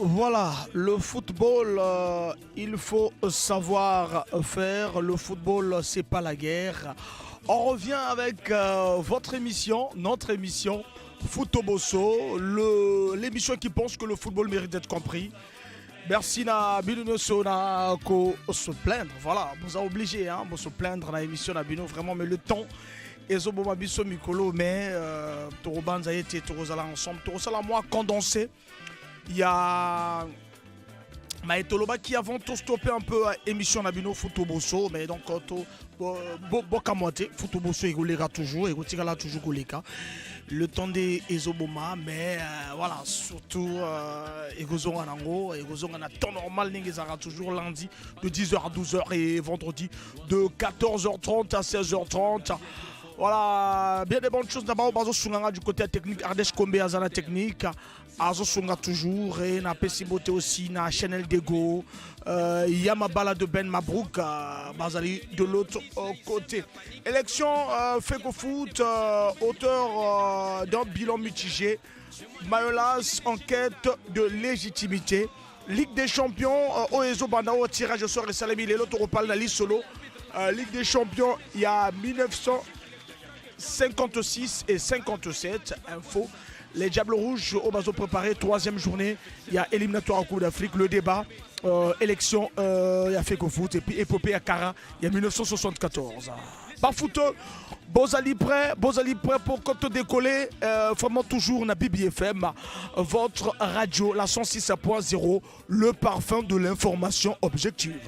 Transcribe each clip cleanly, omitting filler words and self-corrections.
Voilà, le football, il faut savoir faire. Le football, c'est pas la guerre. On revient avec votre émission, notre émission, Futoboso, l'émission qui pense que le football mérite d'être compris. Merci na Bino Sona ko se plaindre. Voilà, vous a obligé hein, pour se plaindre dans l'émission na Bino vraiment mais le temps ezoboma biso mikolo mais torobanza été torozala ensemble torosala moi condensé. Il y a Maetoloba qui avant tout stoppé un peu émission Nabino Futoboso mais donc boka moitié Futoboso egolera toujours egotikala toujours goleka le temps des Ezoboma mais voilà surtout egozonga nango egozonga na temps normal n'engezara toujours lundi de 10h à 12h et vendredi de 14h30 à 16h30. Voilà, bien des bonnes choses d'abord, Bazo Sunganga du côté technique, Ardèche Kombe Azana technique, Azo Sunga toujours, et na Pessiboté aussi, na Chanel Dego, Yamabala de Ben Mabrouk, Bazali de l'autre côté. Élection Feko Foot, auteur d'un bilan mitigé, Mayolas, enquête de légitimité, Ligue des Champions, Oezo Bandao, tirage au sort et Salami, les autres repalent la liste solo, Ligue des Champions, il y a 1956 et 57, info. Les Diables Rouges au Bazo préparé, troisième journée. Il y a éliminatoire en Coupe d'Afrique, le débat, élection, il y a Feko Foot et puis épopée à Cara, il y a 1974. Par foot, Bozali prêt pour quand décoller, vraiment toujours na BBFM, votre radio, la 106.0, le parfum de l'information objective.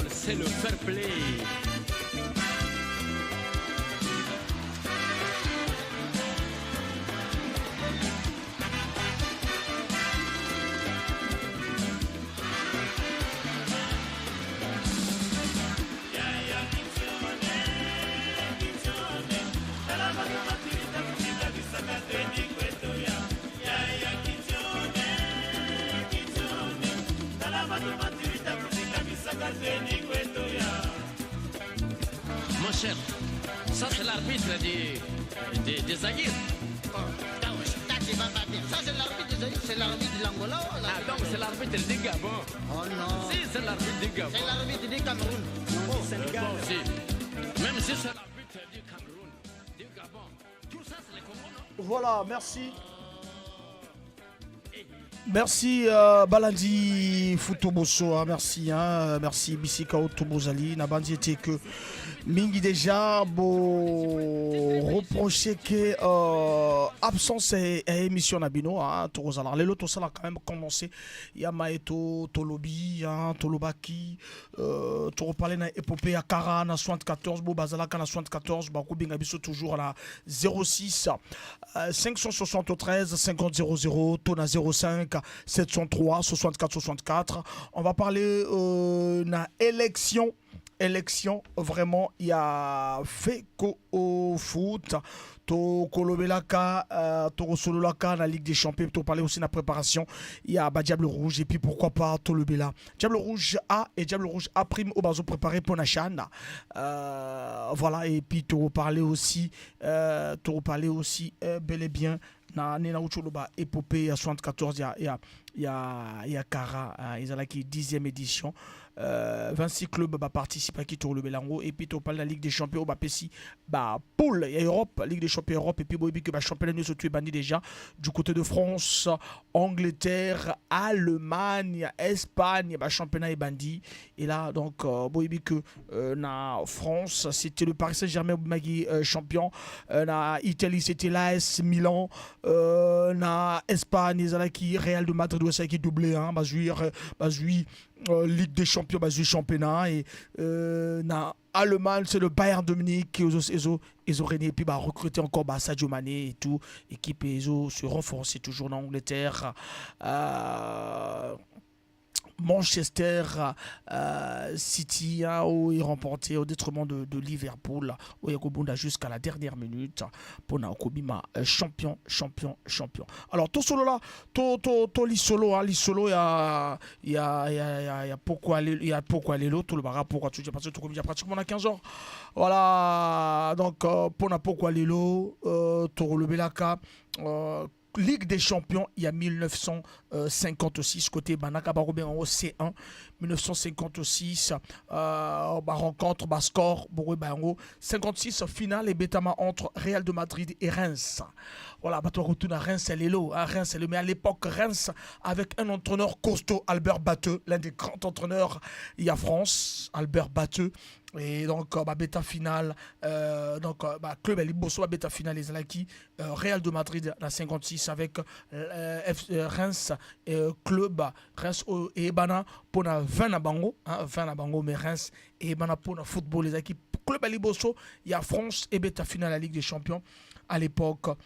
C'est le fair play. Mon cher, ça c'est l'arbitre des Zaïre. Ça c'est l'arbitre des Zaïre, c'est l'arbitre de l'Angola. Ah donc c'est l'arbitre du Gabon. Oh non. Si c'est l'arbitre du Gabon. C'est l'arbitre du Cameroun. Oh, Sénégal. Bon, si. Même si c'est l'arbitre du Cameroun, du Gabon, tout ça c'est les Congo, non? Voilà, merci. Merci Balandi Futoboso, hein, merci, hein, merci Bissika Otobozali. Nabandi était que Mingi déjà reprocher que absence et émission Nabino, hein, Torozala. Les lotos ça a quand même commencé. Yamaeto, Tolobi, hein, Tolobaki, Toropalé na épopée à Kara na 74, Bazala na 74, Bakou Bingabiso toujours à la 06 573 50 00, Tona 05 703 64 64. On va parler na élection vraiment il y a Feko au foot to kolobelaka to sololaka la Ligue des Champions to parler aussi de la préparation il y a Diable Rouge et puis pourquoi pas Tolobela Diable Rouge A et Diable Rouge A prime au bazo préparé pour Nachan voilà et puis to parler aussi bel et bien na nena ucholoba épopée à 74 il y a Kara ils ont la 10e édition 26 clubs participent à qui tourne le Belango et puis tu parles de la Ligue des Champions bah Pessi bah poule et Europe Ligue des Champions Europe et puis boy que bah championnat nous tu es banni déjà du côté de France Angleterre Allemagne Espagne bah championnat est bandit et là donc boy que na France c'était le Paris Saint-Germain Magui champion na Italie c'était l'AS Milan na Espagne ils ont qui Real de Madrid aussi qui doublé hein bah jouer Ligue des Champions, bah, du championnat et na Allemagne c'est le Bayern de Munich qui ils ont régné et puis bah recruter encore bah Sadio Mané et tout équipe ils ont se renforcer toujours en Angleterre Manchester City où il remportait au détriment de Liverpool où il y a jusqu'à la dernière minute pour Naokobima champion. Alors tout solo là, tout l'isolo il y a pourquoi aller l'autre tout le bara pourquoi tu dis parce que tout il y a pratiquement 15 heures. Voilà donc pour na pourquoi aller l'autre tout le belaka Ligue des Champions, il y a 1956, côté Banaka Barobé en C1, 1956, rencontre, score, 56 finale et Betama entre Real de Madrid et Reims. Voilà, tu retournes à Reims, c'est l'Elo, Reims, mais à l'époque, Reims, avec un entraîneur costaud, Albert Batteux, l'un des grands entraîneurs, il y a France, Albert Batteux. Et donc, bêta finale, club Liboso, bêta finale, les Alaki, Real de Madrid, la 56 avec Reims, club Reims et Ebana pour 20 à Bango, 20 à Bango, mais Reims et Ebana pour le football, les équipes. Club Liboso, il y a France et bêta finale à la Ligue des Champions à l'époque.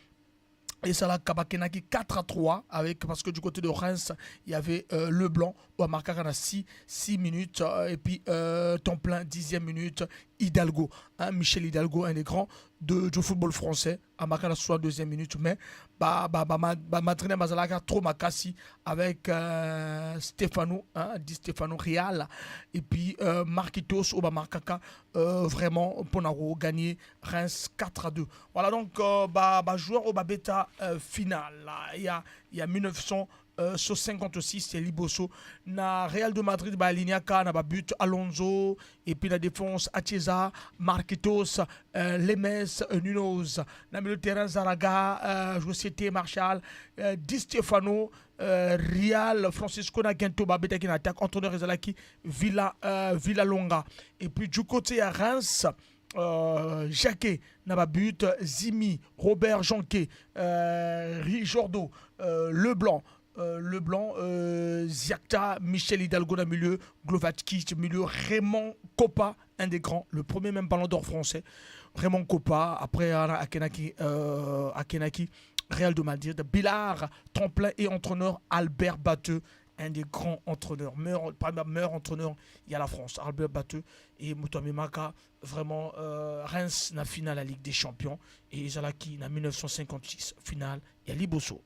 Et ça là, Kabakenaki 4-3, parce que du côté de Reims, il y avait Leblanc, où a marqué 6 minutes, et puis temps plein, 10e minute, Hidalgo. Michel Hidalgo, un des grands du football français, a marqué la 62e minute, mais Madrid Mazalaka, trop Makassi, avec Stefano, dit Stefano Real, et puis Marquitos, ou Markaka, vraiment, pour gagner Reims 4-2. Voilà donc, joueur au bêta finale, il y a 1956, c'est Liboso. Na Real de Madrid, Liniaka, na but Alonso, et puis la défense Atieza, Marquitos, Lemes, Nunoz, na milieu de terrain Zaraga, José Marshall, Di Stefano, Real, Francisco Nagento, Babeta qui attaque, Antonio Rezalaki, Villalonga. Et puis du côté à Reims, Jacquet, Nababut, Zimi, Robert Jonquet, Rijordo, Leblanc, Ziakta, Michel Hidalgo dans le milieu, Glovatski milieu, Raymond Coppa, un des grands, le premier même ballon d'or français, Raymond Coppa, après Akenaki, Real de Madrid, Billard, tremplin et entraîneur Albert Batteux, un des grands entraîneurs, meilleur entraîneur, il y a la France, Albert Batteux et Moutoumi Maka, vraiment Reims na finale à la Ligue des Champions et Zalaki na 1956 finale, il y a Liboso.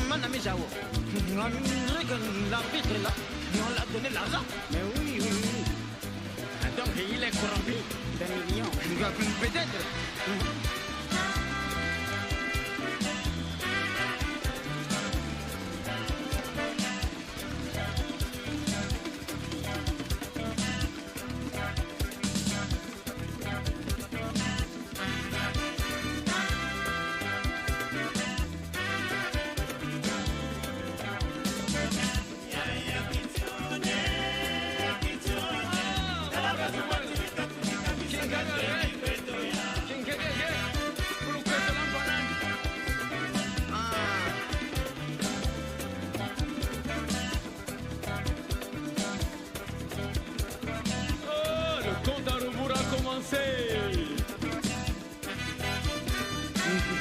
Mon ami Jao, l'arbitre là, on l'a donné l'argent. Mais oui. Donc il est corrompu. Des millions. Peut-être.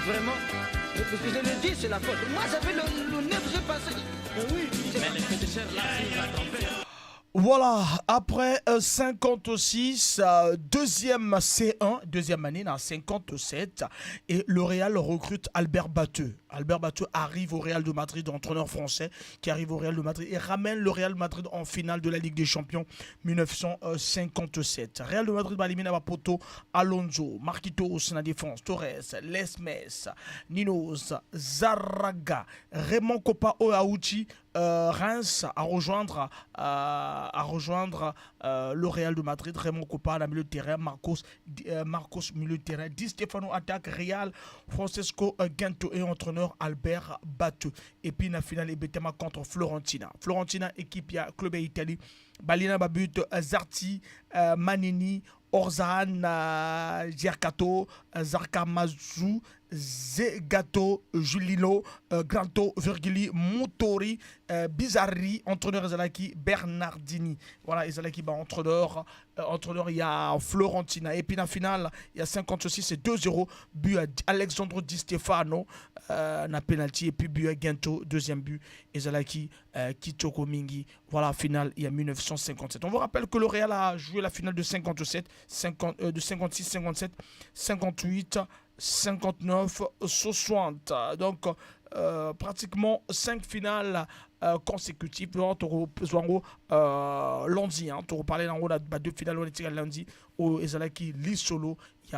Vraiment, je le dis, c'est la faute. Moi, j'avais le 9, j'ai passé. Oui, mais les féticheurs là, ils vont tromper. Voilà, après 56, deuxième C1, deuxième année, dans 57, et le Real recrute Albert Batteux. Albert Batteux arrive au Real de Madrid, entraîneur français, qui arrive au Real de Madrid et ramène le Real de Madrid en finale de la Ligue des Champions 1957. Real de Madrid va éliminer Poto, Alonso, Marquitos na défense, Torres, Lesmes, Ninos, Zaraga, Raymond Coppa Oaouchi, Reims à rejoindre le Real de Madrid, Raymond Coppa à la milieu de terrain, Marcos milieu de terrain, Di Stefano attaque, Real, Francesco Gento et entraîneur Albert Batteux. Et puis la finale est Betama contre Florentina. Florentina, équipe ya club Italie, Balina Babut, Zarti, Manini, Orzan, Giarcato, Zarkamazu, Zegato, Julino, Granto, Virgili, Motori, Bizarri, entraîneur Ezalaki, Bernardini. Voilà, Ezalaki, entraîneur, il y a Florentina. Et puis, dans la finale, il y a 56 et 2-0, but à Alexandre Di Stefano, na penalty, et puis but à Gento, deuxième but, Ezalaki, Kitoko Mingi. Voilà, finale, il y a 1957. On vous rappelle que le Real a joué la finale de 57, de 56, 57, 58, 59, 60. Donc, pratiquement 5 finales consécutives. Lundi, tu reparlais dans la 2 finales lundi au Ezalaki Lissolo. Il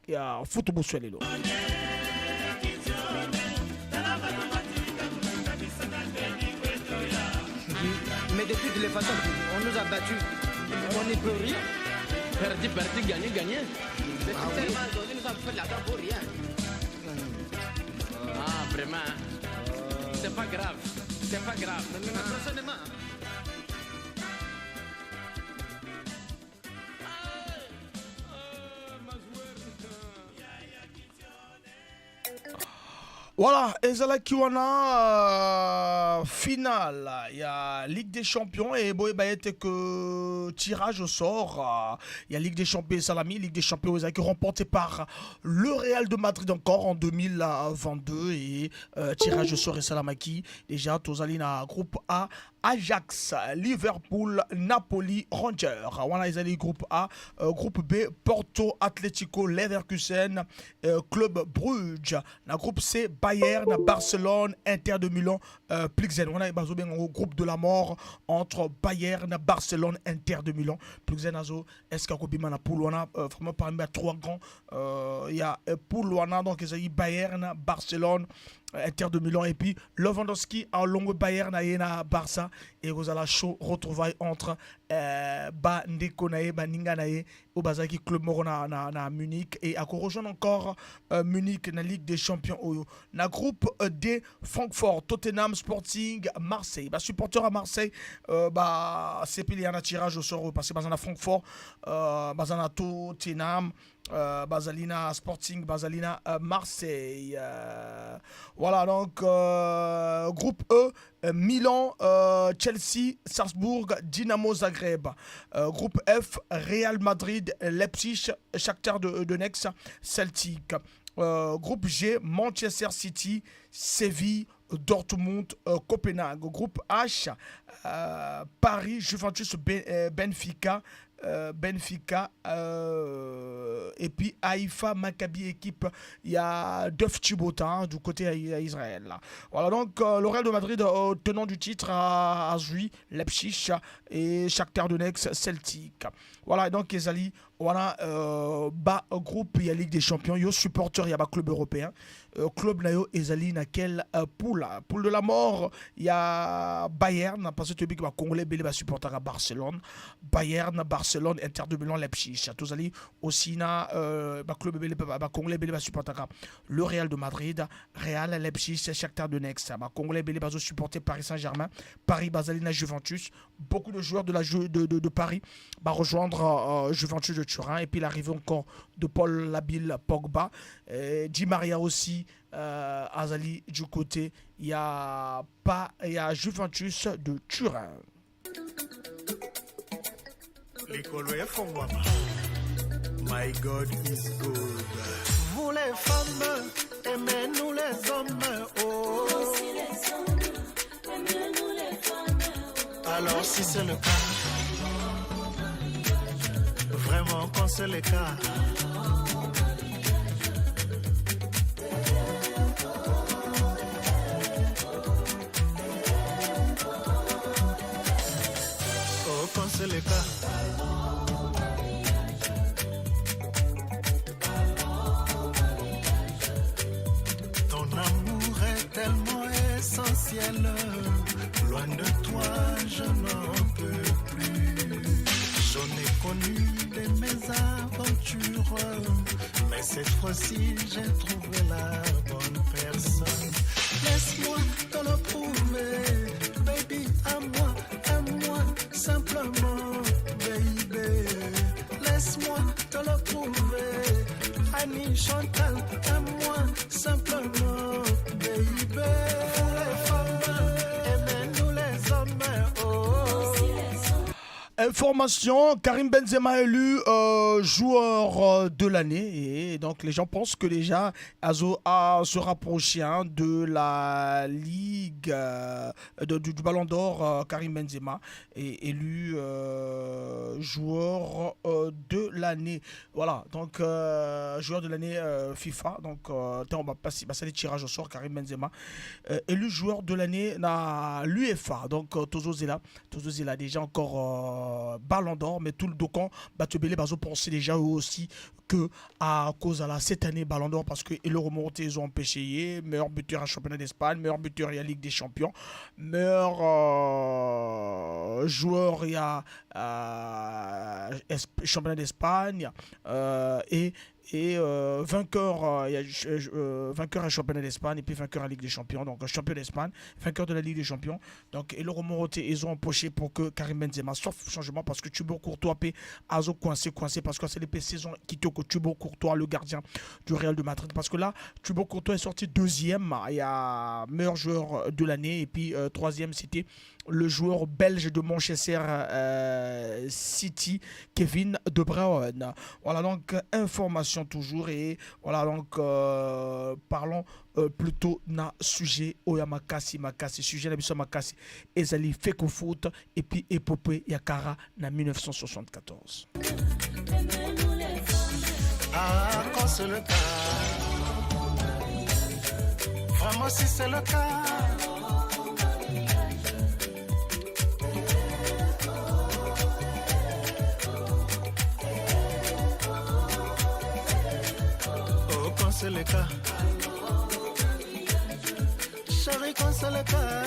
y a football sur les lots. Mais de toutes les façons, on nous a battus. On n'y peut rien. Perdu, gagné, gagné. Tellement aujourd'hui, nous avons fait l'argent pour rien. Ah, vraiment. C'est pas grave. C'est pas grave. Personnellement. Voilà, Ezalaki wana finale. Il y a Ligue des Champions et que tirage au sort. Il y a Ligue des Champions Salami, Ligue des Champions Ezalaki remporté par le Real de Madrid encore en 2022 et tirage au sort et Salamaki. Déjà, Tozalina groupe A. Ajax, Liverpool, Napoli, Rangers. Voilà, ils allaient groupe A. Groupe B, Porto, Atlético, Leverkusen, Club Brugge. Na groupe C, Bayern, Barcelone, Inter de Milan, Plixen. Voilà, ils ont un groupe de la mort entre Bayern, Barcelone, Inter de Milan. Plixen, est-ce qu'il y a vraiment parmi les 3 grands. Il y a Poulouana, donc ils ont Bayern, Barcelone, Inter de Milan et puis Lewandowski en longue Bayern na Barça et vous allez chaud retrouvaille entre Ndeko Baninga au Bazaki Club Morona na Munich et à rejoindre encore Munich na Ligue des Champions na groupe D Francfort, Tottenham, Sporting, Marseille. Supporter à Marseille c'est puis il y a un tirage au sort parce que bazana Francfort bazana Tottenham Basalina Sporting, Basalina Marseille. Voilà, donc groupe E, Milan, Chelsea, Salzbourg, Dynamo Zagreb. Groupe F, Real Madrid, Leipzig, Shakhtar Donetsk, Celtic. Groupe G, Manchester City, Séville, Dortmund, Copenhague. Groupe H, Paris, Juventus, Benfica. Et puis Haïfa, Maccabi, équipe, il y a Def Chibota du côté d'Israël. Voilà, donc le Real de Madrid, tenant du titre, a joué Leipzig et Shakhtar Donetsk, Celtic. Voilà, donc Ezali, voilà, groupe, il y a Ligue des Champions, il y a supporter, il y a club européen. Club Nayo Ezali, naquel poule de la mort, il y a Bayern, parce que tu as Congolais, il supporter à Barcelone. Bayern, Barcelone, Inter de Milan, Leipzig. Tozali aussi na club Congolais, il supporter le Real de Madrid, Real, Leipzig, Shakhtar Donetsk. Congolais, il supporter Paris Saint-Germain, Paris, Basalina, Juventus. Beaucoup de joueurs de Paris rejoindre Juventus de Turin. Et puis l'arrivée encore de Paul Labille, Pogba, Di Maria aussi. Azali du côté, il y a Juventus de Turin. My God is good. Vous les femmes, aimez-nous les hommes. Oh. Aussi les hommes, aimez-nous les femmes. Oh. Alors si c'est le cas, vraiment quand c'est le cas. C'est le cas. Ton amour est tellement essentiel. Loin de toi, je n'en peux plus. J'en ai connu de mes aventures, mais cette fois-ci, j'ai trouvé la bonne personne. Laisse-moi te le prouver, baby, à moi. Simplement, baby, laisse-moi te le prouver. Annie Chantal, à moi simplement, baby. Vous les femmes, aimez-nous les hommes, oh. Information, Karim Benzema élu joueur de l'année et donc les gens pensent que déjà Azo a se rapproché de la Ligue du Ballon d'Or. Karim Benzema est élu joueur de l'année. Voilà, donc joueur de l'année FIFA. Donc on va passer les tirages au sort. Karim Benzema élu joueur de l'année à l'UEFA. Donc Tozo Zela déjà encore Ballon d'Or, mais tout le docan Batubele Bazo pensait déjà eux aussi que à cause de cette année Ballon d'Or parce que et le remonté ils ont empêché meilleur buteur à championnat d'Espagne, meilleur buteur à la Ligue des Champions, meilleur joueur il y a championnat d'Espagne et vainqueur, il y a vainqueur à championnat d'Espagne et puis vainqueur à Ligue des Champions, donc champion d'Espagne, vainqueur de la Ligue des Champions. Donc et le remonté ils ont empoché pour que Karim Benzema sauf changement parce que Thibaut Courtois peut Azo coincé parce que c'est les saisons qui te que Thibaut Courtois le gardien du Real de Madrid parce que là Thibaut Courtois est sorti deuxième, il y a meilleur joueur de l'année et puis troisième c'était le joueur belge de Manchester City, Kevin De Bruyne. Voilà donc information toujours et voilà donc parlons plutôt na sujet oya makasi sujet na biso makasi ezali fake foot et puis épopée yakara na 1974. Ah, quand c'est le cas, vraiment si c'est le cas. Oh, quand c'est le cas, chérie, quand c'est le cas,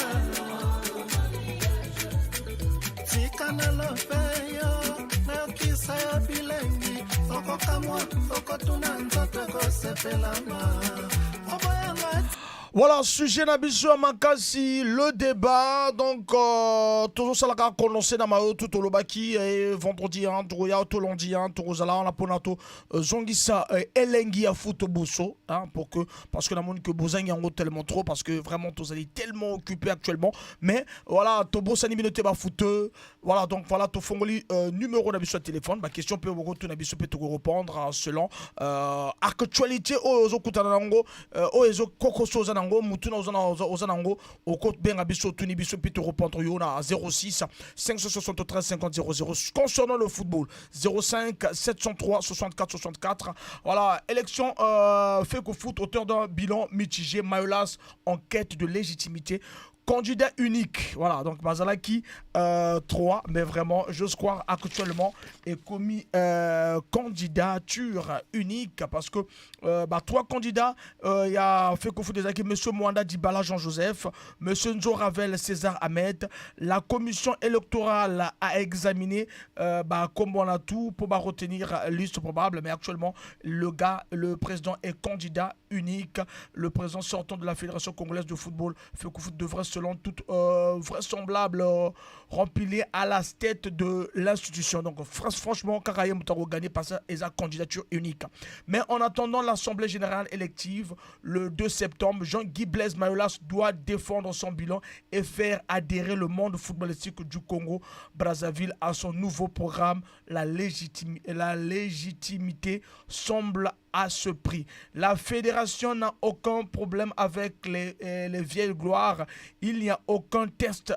tikana lo peyo, na kisa ya bilengi. Voilà, sujet Nabiso Makasi, le débat. Donc, toujours ça l'a commencé dans ma tout au Lobaki et vendredi, Touya, tout lundi, Tourozala, on a ponato, Zongisa, Elengi à Futoboso, parce que la monde que Bozang en haut tellement trop, parce que vraiment, tous allez tellement occupés actuellement. Mais voilà, Tobo Saniminote ba fouteux. Voilà, donc voilà, to fongoli numéro Nabiso téléphone. Ma question peut vous Nabiso peut te répondre selon actualité aux Okutanango, aux Kokoso Zanango, Mutuna Ozanango, au côté Benga Biso, Tuni Biso, Pito répondre Yona à 06 573 50 00. Concernant le football, 05 703 64 64. Voilà, élection fait qu'au foot, auteur d'un bilan mitigé, Mayolas en quête de légitimité. Candidat unique, voilà, donc Mazalaki 3, mais vraiment, j'ose croire actuellement est commis candidature unique parce que 3 candidats, il y a fait qu'on fout des acquis, M. Mwanda Dibala Jean-Joseph, M. Nzo Ravel César Ahmed, la commission électorale a examiné comme on a tout pour retenir liste probable, mais actuellement, le président est candidat unique, le président sortant de la Fédération congolaise de football, Fekofoot devrait selon toute vraisemblable remplir à la tête de l'institution. Donc franchement, Karaye Moutaro gagné par sa candidature unique. Mais en attendant l'Assemblée générale élective, le 2 septembre, Jean-Guy Blaise Mayolas doit défendre son bilan et faire adhérer le monde footballistique du Congo Brazzaville à son nouveau programme. La légitimité semble à ce prix. La fédération n'a aucun problème avec les vieilles gloires. Il n'y a aucun test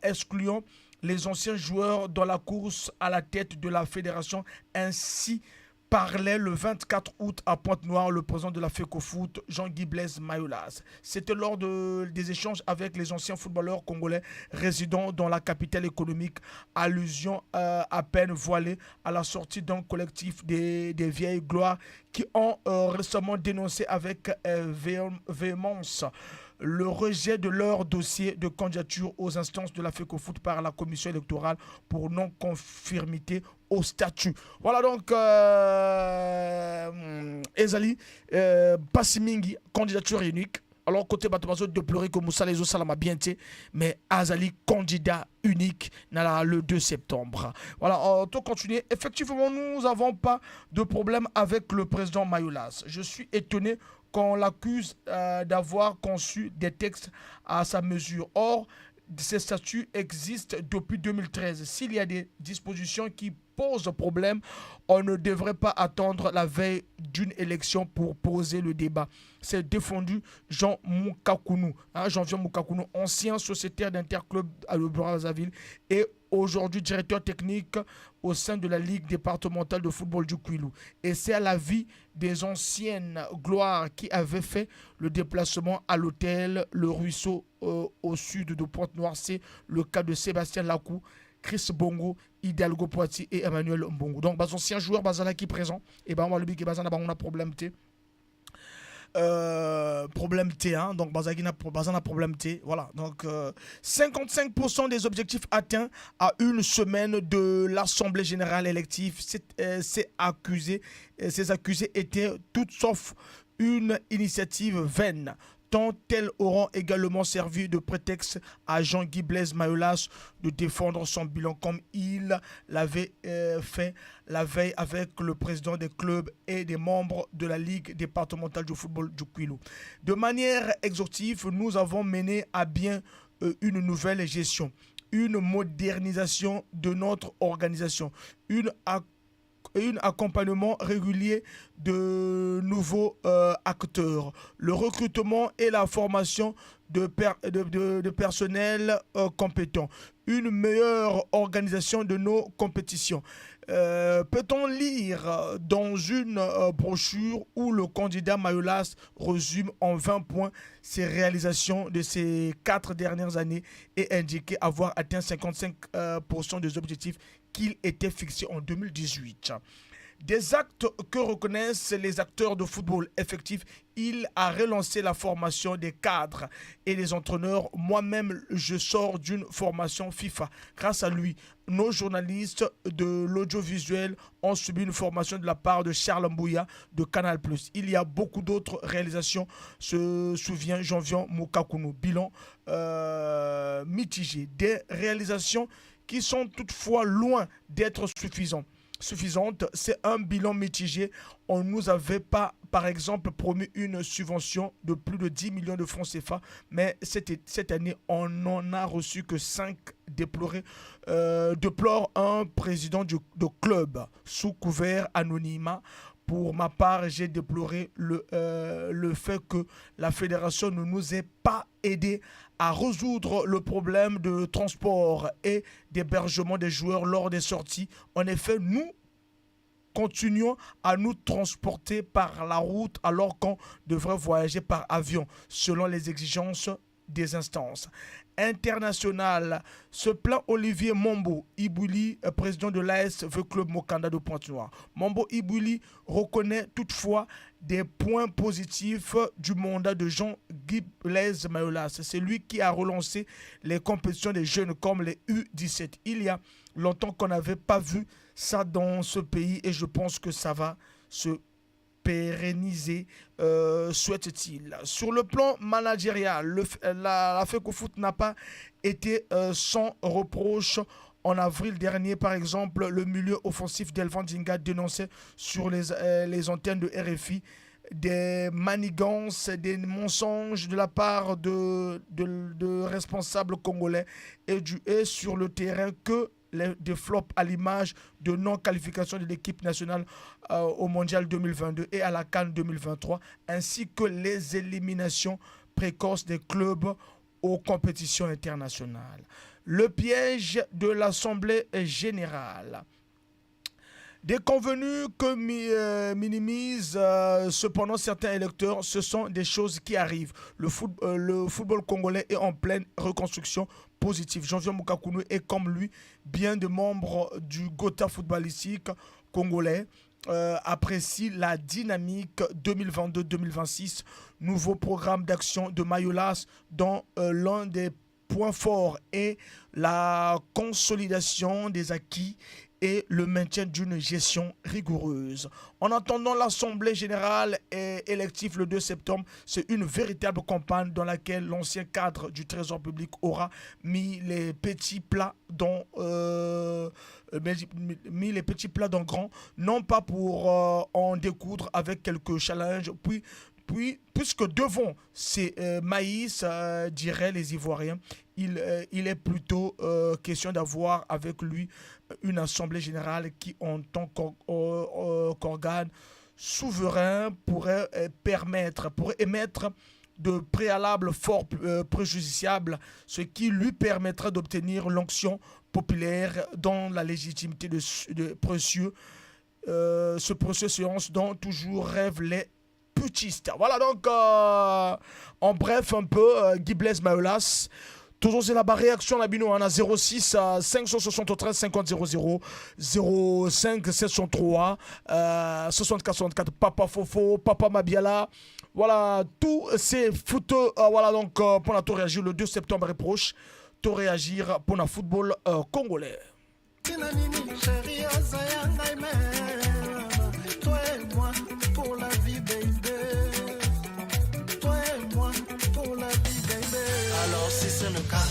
excluant les anciens joueurs dans la course à la tête de la fédération. Ainsi parlait le 24 août à Pointe-Noire le président de la FECOFOOT, Jean-Guy Blaise Mayolas. C'était lors des échanges avec les anciens footballeurs congolais résidant dans la capitale économique, allusion à peine voilée à la sortie d'un collectif des vieilles gloires qui ont récemment dénoncé avec véhémence le rejet de leur dossier de candidature aux instances de la FECOFOOT par la commission électorale pour non-conformité au statut. Voilà donc Ezali Passimingi, candidature unique. Alors, côté Batomazo, de pleurer que Moussa Lezo Salama bien été, mais Azali, candidat unique, le 2 septembre. Voilà, on peut continuer. Effectivement, nous n'avons pas de problème avec le président Mayoulas. Je suis étonné qu'on l'accuse d'avoir conçu des textes à sa mesure. Or, ces statuts existent depuis 2013. S'il y a des dispositions qui posent problème, on ne devrait pas attendre la veille d'une élection pour poser le débat. C'est défendu Jean Moukakounou, Jean-Pierre Moukakounou, ancien sociétaire d'Interclub à le Brazzaville et aujourd'hui directeur technique au sein de la Ligue départementale de football du Kouilou. Et c'est à l'avis des anciennes gloires qui avaient fait le déplacement à l'hôtel Le Ruisseau au sud de Pointe-Noire. C'est le cas de Sébastien Lacou, Chris Bongo, Hidalgo Poitiers et Emmanuel Mbongo. Donc, les anciens joueurs Bazala qui présent, et ben on va le biquer Bazana, on a problème T. Problème T, hein, donc Bazana problème T, voilà. Donc 55% des objectifs atteints à une semaine de l'Assemblée générale élective. Ces accusés étaient toutes sauf une initiative vaine, tant elles auront également servi de prétexte à Jean-Guy Blaise Mayoulas de défendre son bilan comme il l'avait fait la veille avec le président des clubs et des membres de la Ligue départementale du football du Kouilou. De manière exhaustive, nous avons mené à bien une nouvelle gestion, une modernisation de notre organisation, un accompagnement régulier de nouveaux acteurs, le recrutement et la formation de personnel compétent, une meilleure organisation de nos compétitions. Peut-on lire dans une brochure où le candidat Mayoulas résume en 20 points ses réalisations de ces 4 dernières années et indiquer avoir atteint 55% des objectifs qu'il était fixé en 2018. Des actes que reconnaissent les acteurs de football effectifs, il a relancé la formation des cadres et des entraîneurs. Moi-même, je sors d'une formation FIFA. Grâce à lui, nos journalistes de l'audiovisuel ont subi une formation de la part de Charles Mbouya de Canal+. Il y a beaucoup d'autres réalisations, se souvient Jean-Vian Moukakounou. Bilan mitigé. Des réalisations qui sont toutefois loin d'être suffisantes. C'est un bilan mitigé. On ne nous avait pas, par exemple, promis une subvention de plus de 10 millions de francs CFA, mais cette année, on n'en a reçu que 5 déplore un président de club sous couvert anonymat. Pour ma part, j'ai déploré le fait que la fédération ne nous ait pas aidé à résoudre le problème de transport et d'hébergement des joueurs lors des sorties. En effet, nous continuons à nous transporter par la route alors qu'on devrait voyager par avion, selon les exigences des instances internationales. Se plaint Olivier Mambo Ibouli, président de l'AS Club Mokanda de Pointe-Noire. Mambo Ibouli reconnaît toutefois des points positifs du mandat de Jean-Guy Blaise Mayoulas. C'est lui qui a relancé les compétitions des jeunes comme les U17. Il y a longtemps qu'on n'avait pas vu ça dans ce pays et je pense que ça va se pérenniser, souhaite-t-il. Sur le plan managérial, la FECOFOOT n'a pas été sans reproche. En avril dernier, par exemple, le milieu offensif d'Elvan Dinga dénonçait sur les antennes de RFI des manigances, des mensonges de la part de responsables congolais et sur le terrain que des flops à l'image de non-qualification de l'équipe nationale au Mondial 2022 et à la CAN 2023, ainsi que les éliminations précoces des clubs aux compétitions internationales. Le piège de l'Assemblée générale. Des convenus que minimisent cependant certains électeurs, ce sont des choses qui arrivent. Le football congolais est en pleine reconstruction positive. Jean-Vian Moukakounou est comme lui bien de membres du Gotha footballistique congolais. Apprécie la dynamique 2022-2026, nouveau programme d'action de Mayoulas dont l'un des points forts est la consolidation des acquis et le maintien d'une gestion rigoureuse. En attendant l'Assemblée générale et élective le 2 septembre, c'est une véritable campagne dans laquelle l'ancien cadre du Trésor public aura mis les petits plats dans grand, non pas pour en découdre avec quelques challenges, puisque devant ces maïs, diraient les Ivoiriens, il est plutôt question d'avoir avec lui une assemblée générale qui, en tant qu'organe souverain, pourrait émettre de préalables fort préjudiciables, ce qui lui permettrait d'obtenir l'onction populaire dans la légitimité de ce précieux séance dont toujours rêvent les putistes. Voilà donc, en bref, un peu, Guy Blaise Mayolas. Toujours c'est la réaction la bino, on a 06 573 50 00 05 703 64 64 Papa Fofo, Papa Mabiala. Voilà, tous ces footeux, voilà donc pour la tout réagir le 2 septembre proche, tout réagir pour le football congolais. Toi et moi pour la vie, baby. Toi et moi pour la vie, baby. Alors si c'est le cas,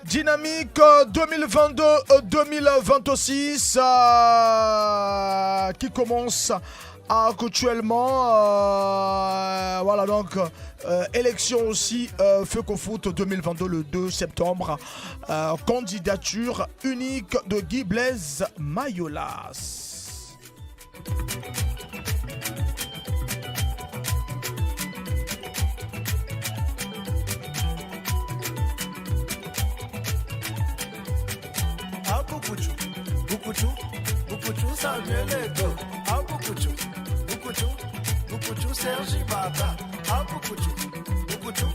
Dynamique 2022-2026 qui commence actuellement. Voilà donc, élection aussi, FECO Foot 2022 le 2 septembre. Candidature unique de Guy Blaise Mayolas. Bukuchu, Samuel Eto'o. Bukuchu, Sergi Bata. Bukuchu,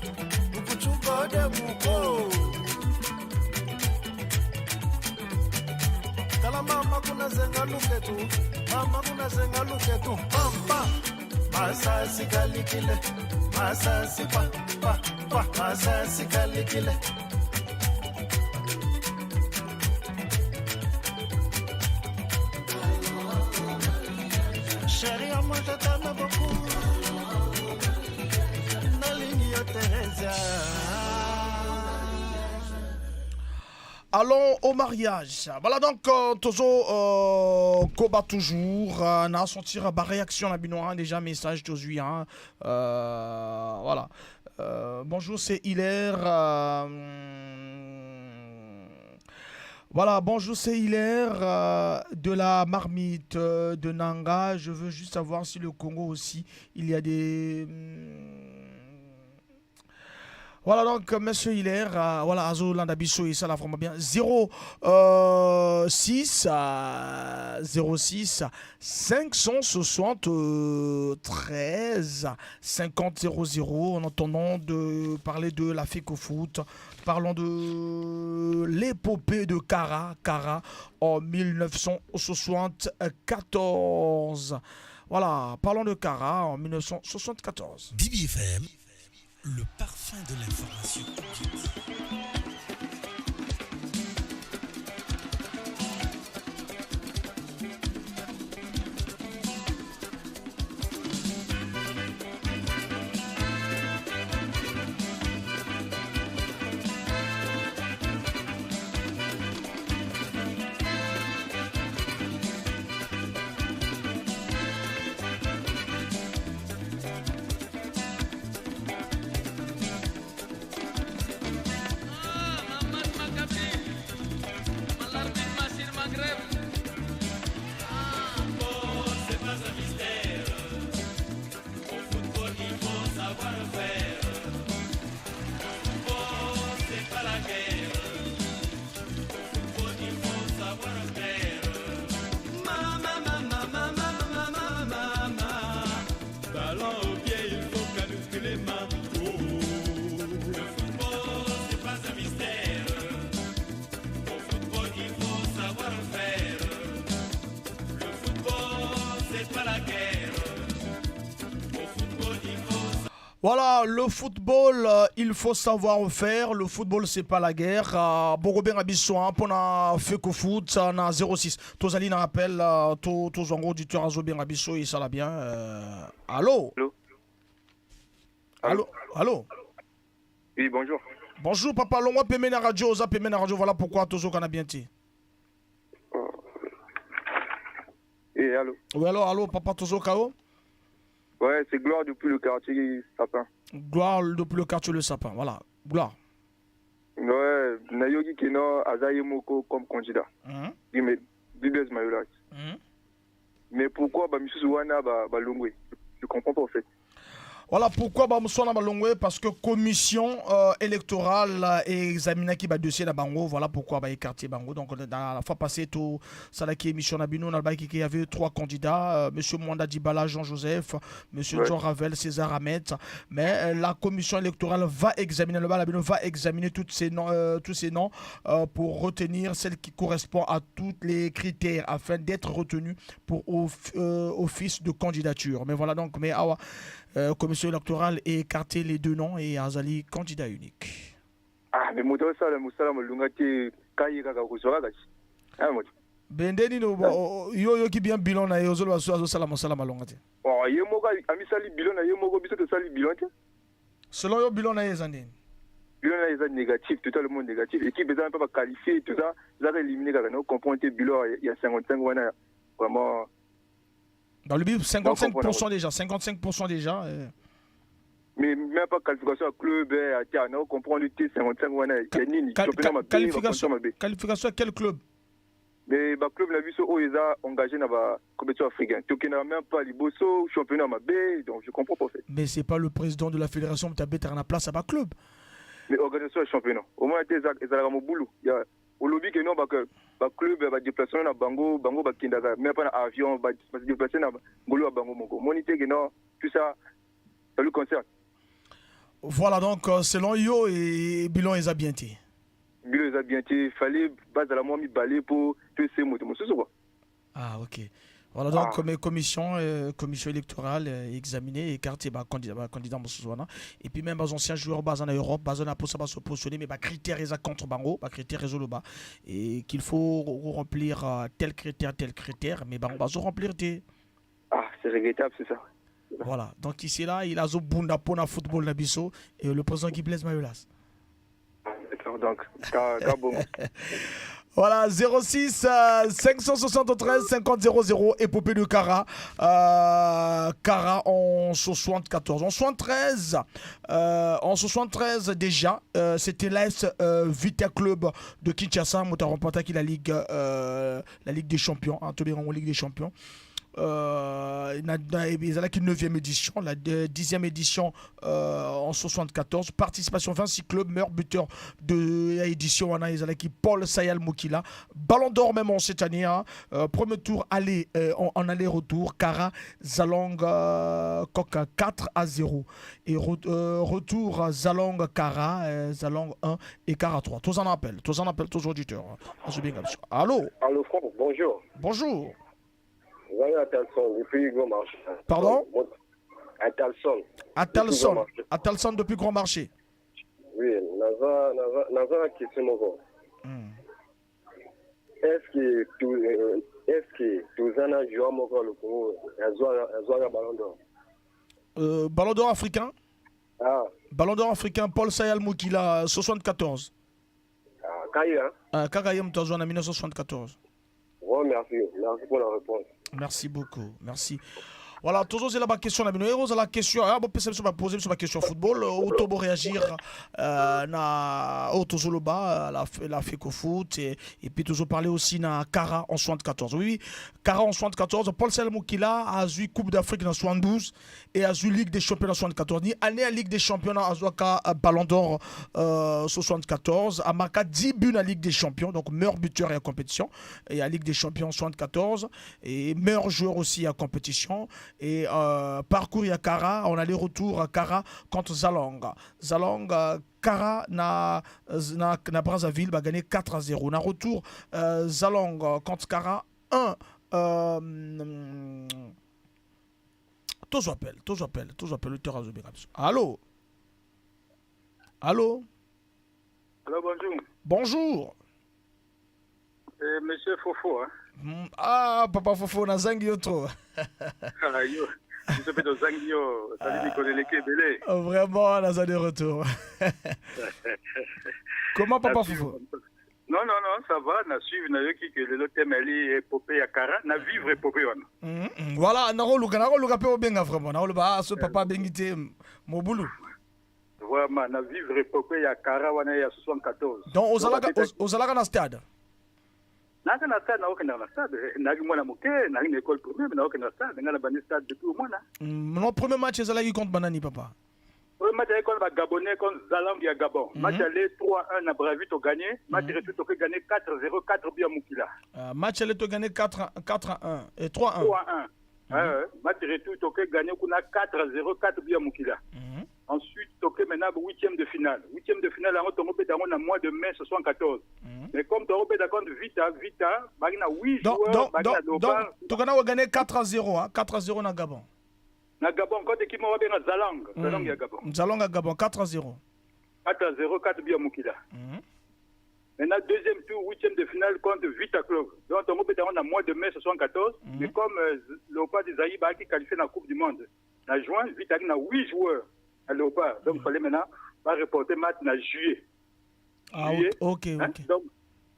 Gode Muko. Kala mama kuna zenga luketu, pampa. Masasi kalikile, masasi pa, masasi kalikile. Chérie, moi je t'aime beaucoup. Allons au mariage. Voilà donc, Tozo Koba toujours. On a senti la réaction la binois déjà message d'aujourd'hui. Voilà. Bonjour, c'est Hilaire. Voilà, bonjour, c'est Hilaire de la marmite de Nanga. Je veux juste savoir si le Congo aussi, il y a des... Voilà donc, monsieur Hilaire, voilà, Azo Landabiso et ça la vraiment bien. 06 573 50 00 en entendant de parler de la FECO Foot. Parlons de l'épopée de Kara en 1974. Voilà, parlons de Kara en 1974. DBFM, le parfum de l'information. Voilà, le football, il faut savoir faire. Le football, c'est pas la guerre. Bogobin Abissoan, pour na Feko Foot, na 06. Tozali na appel, tous en auditeur Azobin Abisso, et ça l'a bien. Allô? Allô? Allô? Allô? Oui, bonjour. Bonjour, papa. Longwa Pemena Radio, Oza Pemena Radio. Voilà pourquoi Tozo Kanabienti. Et allô? Oui, allô, papa Tozo Kao? Ouais, c'est Gloire depuis le quartier Sapin. Gloire depuis le quartier Le Sapin. Voilà, Gloire. Ouais, Nayogi Keno, Azaye Moko comme candidat. Bibes Mayolas. Mais pourquoi Monsieur Wana Balongwe? Je comprends pas en fait. Voilà pourquoi Bamswana Balongwe, parce que commission électorale est examinée qui va dossier la Bango. Voilà pourquoi écarté Bango. Donc dans la fois passée, tout ça là qui émission Nabino, il y avait 3 candidats, Monsieur Mwanda Dibala, Jean-Joseph, Monsieur John Ravel, César Ahmed. Mais la commission électorale va examiner, le Balabino va examiner tous ces noms pour retenir celle qui correspond à tous les critères afin d'être retenu pour office de candidature. Mais voilà donc, mais commission électorale est écarté les 2 noms et Azali candidat unique. Ah, mais Moussa Moussa Malungati Kaïra Gagouzoragachi. Ah, moi. Bendeni no yo qui bien bilan na yo zolo aso salama longate. Oh, yemoga amisali bilan na yemogo biso to sali bilan. Selon yo bilan na yezandeni. Bilan na yezand négatif, totalement négatif. Équipe besoin pas qualifier tout ça, ça éliminer quand on comprend que bilan il y a 55 wana vraiment. Dans le but 55% déjà, 55% déjà. Mais même pas qualification à club, on comprend le T55 qualification à quel club? Mais le club l'a vu sur OESA engagé dans la compétition africaine. Donc il n'a même pas les bossos, championnat ma B, donc je comprends pas en fait. Mais c'est pas le président de la fédération qui a la place à bas club. Mais organisation championnat. Au moins il y a mon boulot. Il y a au lobby que non le club va déplacer dans Bango va kindaga même pas dans avion va se déplacer dans Ngolo à Bango Mongo. Monité que non tout ça ça lui concerne. Voilà donc selon yo et bilan est bien été. Bilan est bien été, fallait base à la moi mi balai pour tous ces mots quoi. Ah OK. Voilà donc comme commission électorale examinée écarté candidat Moussouana et puis même les anciens joueurs basés en Europe basés en possible se positionner mais critères et contre bango critères résolu bas et qu'il faut remplir tel critère mais on va remplir des. Ah c'est regrettable c'est ça. Voilà donc ici là il a zo bunda pour le football na biso et le président qui Blaise Mayolas. D'accord donc bon. Voilà, 06 573 50 00, épopée de Kara. Kara en 74. En 73 déjà, c'était l'AS Vita Club de Kinshasa, Moutaron qui la Ligue des Champions, en Ligue des Champions. Ils ont la 9e édition, la 10e édition en 74, participation 26 clubs, meilleur buteur de l'édition ils ont Paul Sayal Moukila, Ballon d'Or même en cette année, premier tour aller en aller-retour, Kara Zalong Koka 4-0 et retour Zalong Kara Zalong 1 et Kara 3. Tous en appel, tous auditeurs. Allô Franck, bonjour. Bonjour. Atalson depuis Grand Marché. Pardon? Atalson depuis Grand Marché. Oui, Naza question. Est-ce que tous les ans jouent le Congo un ballon d'or? Ballon d'or africain? Ah. Ballon d'or africain, Paul Sayal Moukila, 74. Kaya? Kagayem Tazouana, 1974. Oh, merci pour la réponse. Merci beaucoup, merci. Voilà, toujours c'est la question la question on poser sur la question football auto réagir na toujours le bas la fait qu'au foot et puis toujours parler aussi na Kara en 74. Oui, Kara en 74, Paul Salmoukila a eu Coupe d'Afrique en 72 et a eu Ligue des Champions en 74. Ni année à Ligue des Champions a eu Ballon d'Or 74, a marqué 10 buts à Ligue des Champions, donc meilleur buteur et à compétition et à Ligue des Champions 74 et meilleur joueur aussi à compétition. Et parcours à Kara, on allait retour à Kara contre Zalong. Kara na Brazzaville va gagner 4-0. On a retour Zalong contre Kara 1 toujours appelle le terrain de Bérabs. Allô? Alors bonjour. Bonjour. Monsieur Fofo, hein? Ah, papa Fofo, na zangi yoto. Ah, yo. Je suis de Zangio, salut Nicolas Lekebele. Vraiment, on a de retour. Comment papa Fofo? Non, ça va. Na suivre na yo qui que le thème est épopée ya Kara, na vivre épopée wana. Voilà, na roluka pe obenga vraiment. Na roluka so papa bengite mobulu. Vraiment, na vivre épopée ya Kara wana ya 74. Donc ozalaka na stade. Naka na stade na okenda na stade, na ki mwana moke, na ki école primaire, na okenda na stade, ngana bani stade depuis au mwana. Mon premier match ezalaki contre Banani papa. Le match avec le Gabonais contre Zalang à Gabon. Match aller 3-1 à Bravi, tu as gagné. Match retour, tu as gagné 4-0, 4 buts à Moukila. Match aller, tu as gagné 4-1 et 3-1. 3-1. Match retour, tu as gagné 4-0, 4 buts à Moukila. Ensuite, tu as maintenant 8e de finale. 8e de finale, tu as dans le mois de mai 74. Mais comme tu as contre Vita, tu as 8 joueurs. Donc, tu as gagné 4-0, 4-0 à Gabon. Na Gabon, quand l'équipe m'a bien à Zalang. Zalang à Gabon. Zalang à Gabon, 4-0. 4-0, 4 buts à Moukila. Maintenant, deuxième tour, 8e de finale contre Vita Club. Donc, on est dans le mois de mai 74. Mais comme Léopard des Aïba qui qualifie dans la Coupe du Monde, en juin, Vita a 8 joueurs à Léopard. Donc, il fallait maintenant pas reporter match en juillet. Ah, ok. Donc,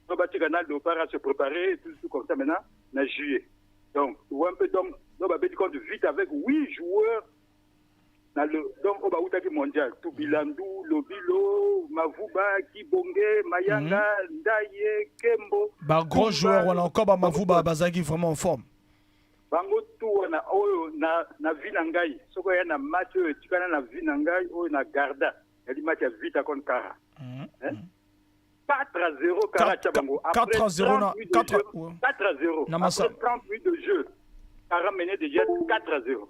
on va canal Léopard à se préparer, tout comme ça maintenant, en juillet. Donc, tu vois un peu, donc, on va contre Vita avec 8 joueurs. Donc, on va au mondial. Tubilandou, Lobilo, Mavuba, Kibonge, Mayanga, Ndaye, Kembo. Gros joueur, on a encore Mavuba, Bazagi vraiment en forme. Bango tout, na Vinangai. Ce qu'il y a un match, tu connais na Vinangai, ou na Garda. Il y a des matchs à Vita contre Kara. 4-0 Kara Tchabango. 4-0. 4-0. Après 30 minutes de jeu, Kara menait déjà 4-0.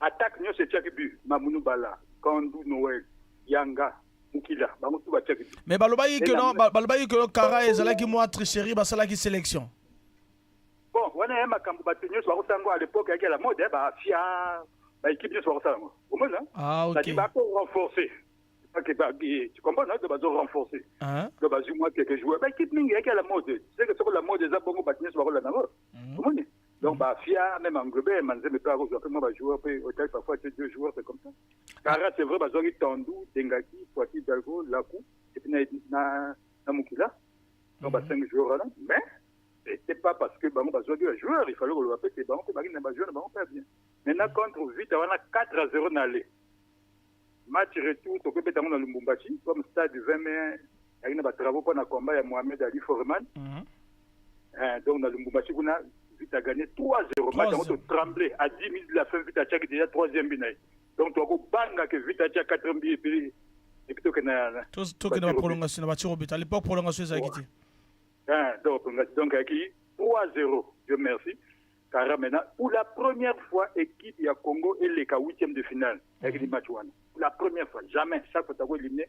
Attaque, nous c'est Tchakibu, Mamounou Bala, Kandou Noël, Yanga, Moukila. Mais Balobaï que Kara et Zalaki moi tricherie, Basalaki sélection. Bon, on a un Makambo Batigno, soit à l'époque, avec la mode, Fia, l'équipe de Soirata. Au moins, ah, ok. Ça dit, renforcer. Tu comprends, non? De base renforcer. De base, moi, quelques joueurs. L'équipe Ning, avec la mode. Tu sais que c'est la mode des Abongo Batigno, soit la Naro. Donc, Fia, même en Grébé, Manzé, mais pas Rose, après, moi, joueur, hôtel, parfois, c'est 2 joueurs, c'est comme ça. Kara, c'est vrai, Bazori, Tandou, Dengaki, Poiti, Dalgo, Lakou, et puis, Namoukila. Donc, 5 joueurs là. Mais, c'était pas parce que Bango Bazori est un joueur, il fallait que le rappelle que Bango, que Bango n'est pas joueur, Bango pas bien. Maintenant, contre Vite, on a 4-0 dans l'aller. Match retour, tu peux être dans le Mbumbachi, comme stade du 20 mai, il y a des travaux pour le combat, il y a Mohamed Ali Foreman. Donc, dans le Mbumbachi, on a Vite a gagné 3-0. Match on tremblé à 10 minutes de la fin, Vite a tchak déjà 3e binaï. Donc, tu as banga que Vite a tchak 4e binaï et puis tu as tout que dans la prolongation, à l'époque, prolongation, ça a quitté. Donc, 3-0, Dieu merci. Car maintenant, pour la première fois, l'équipe du Congo est les 8e de finale avec les matchs. Pour la première fois, jamais. Chaque fois que tu as éliminé,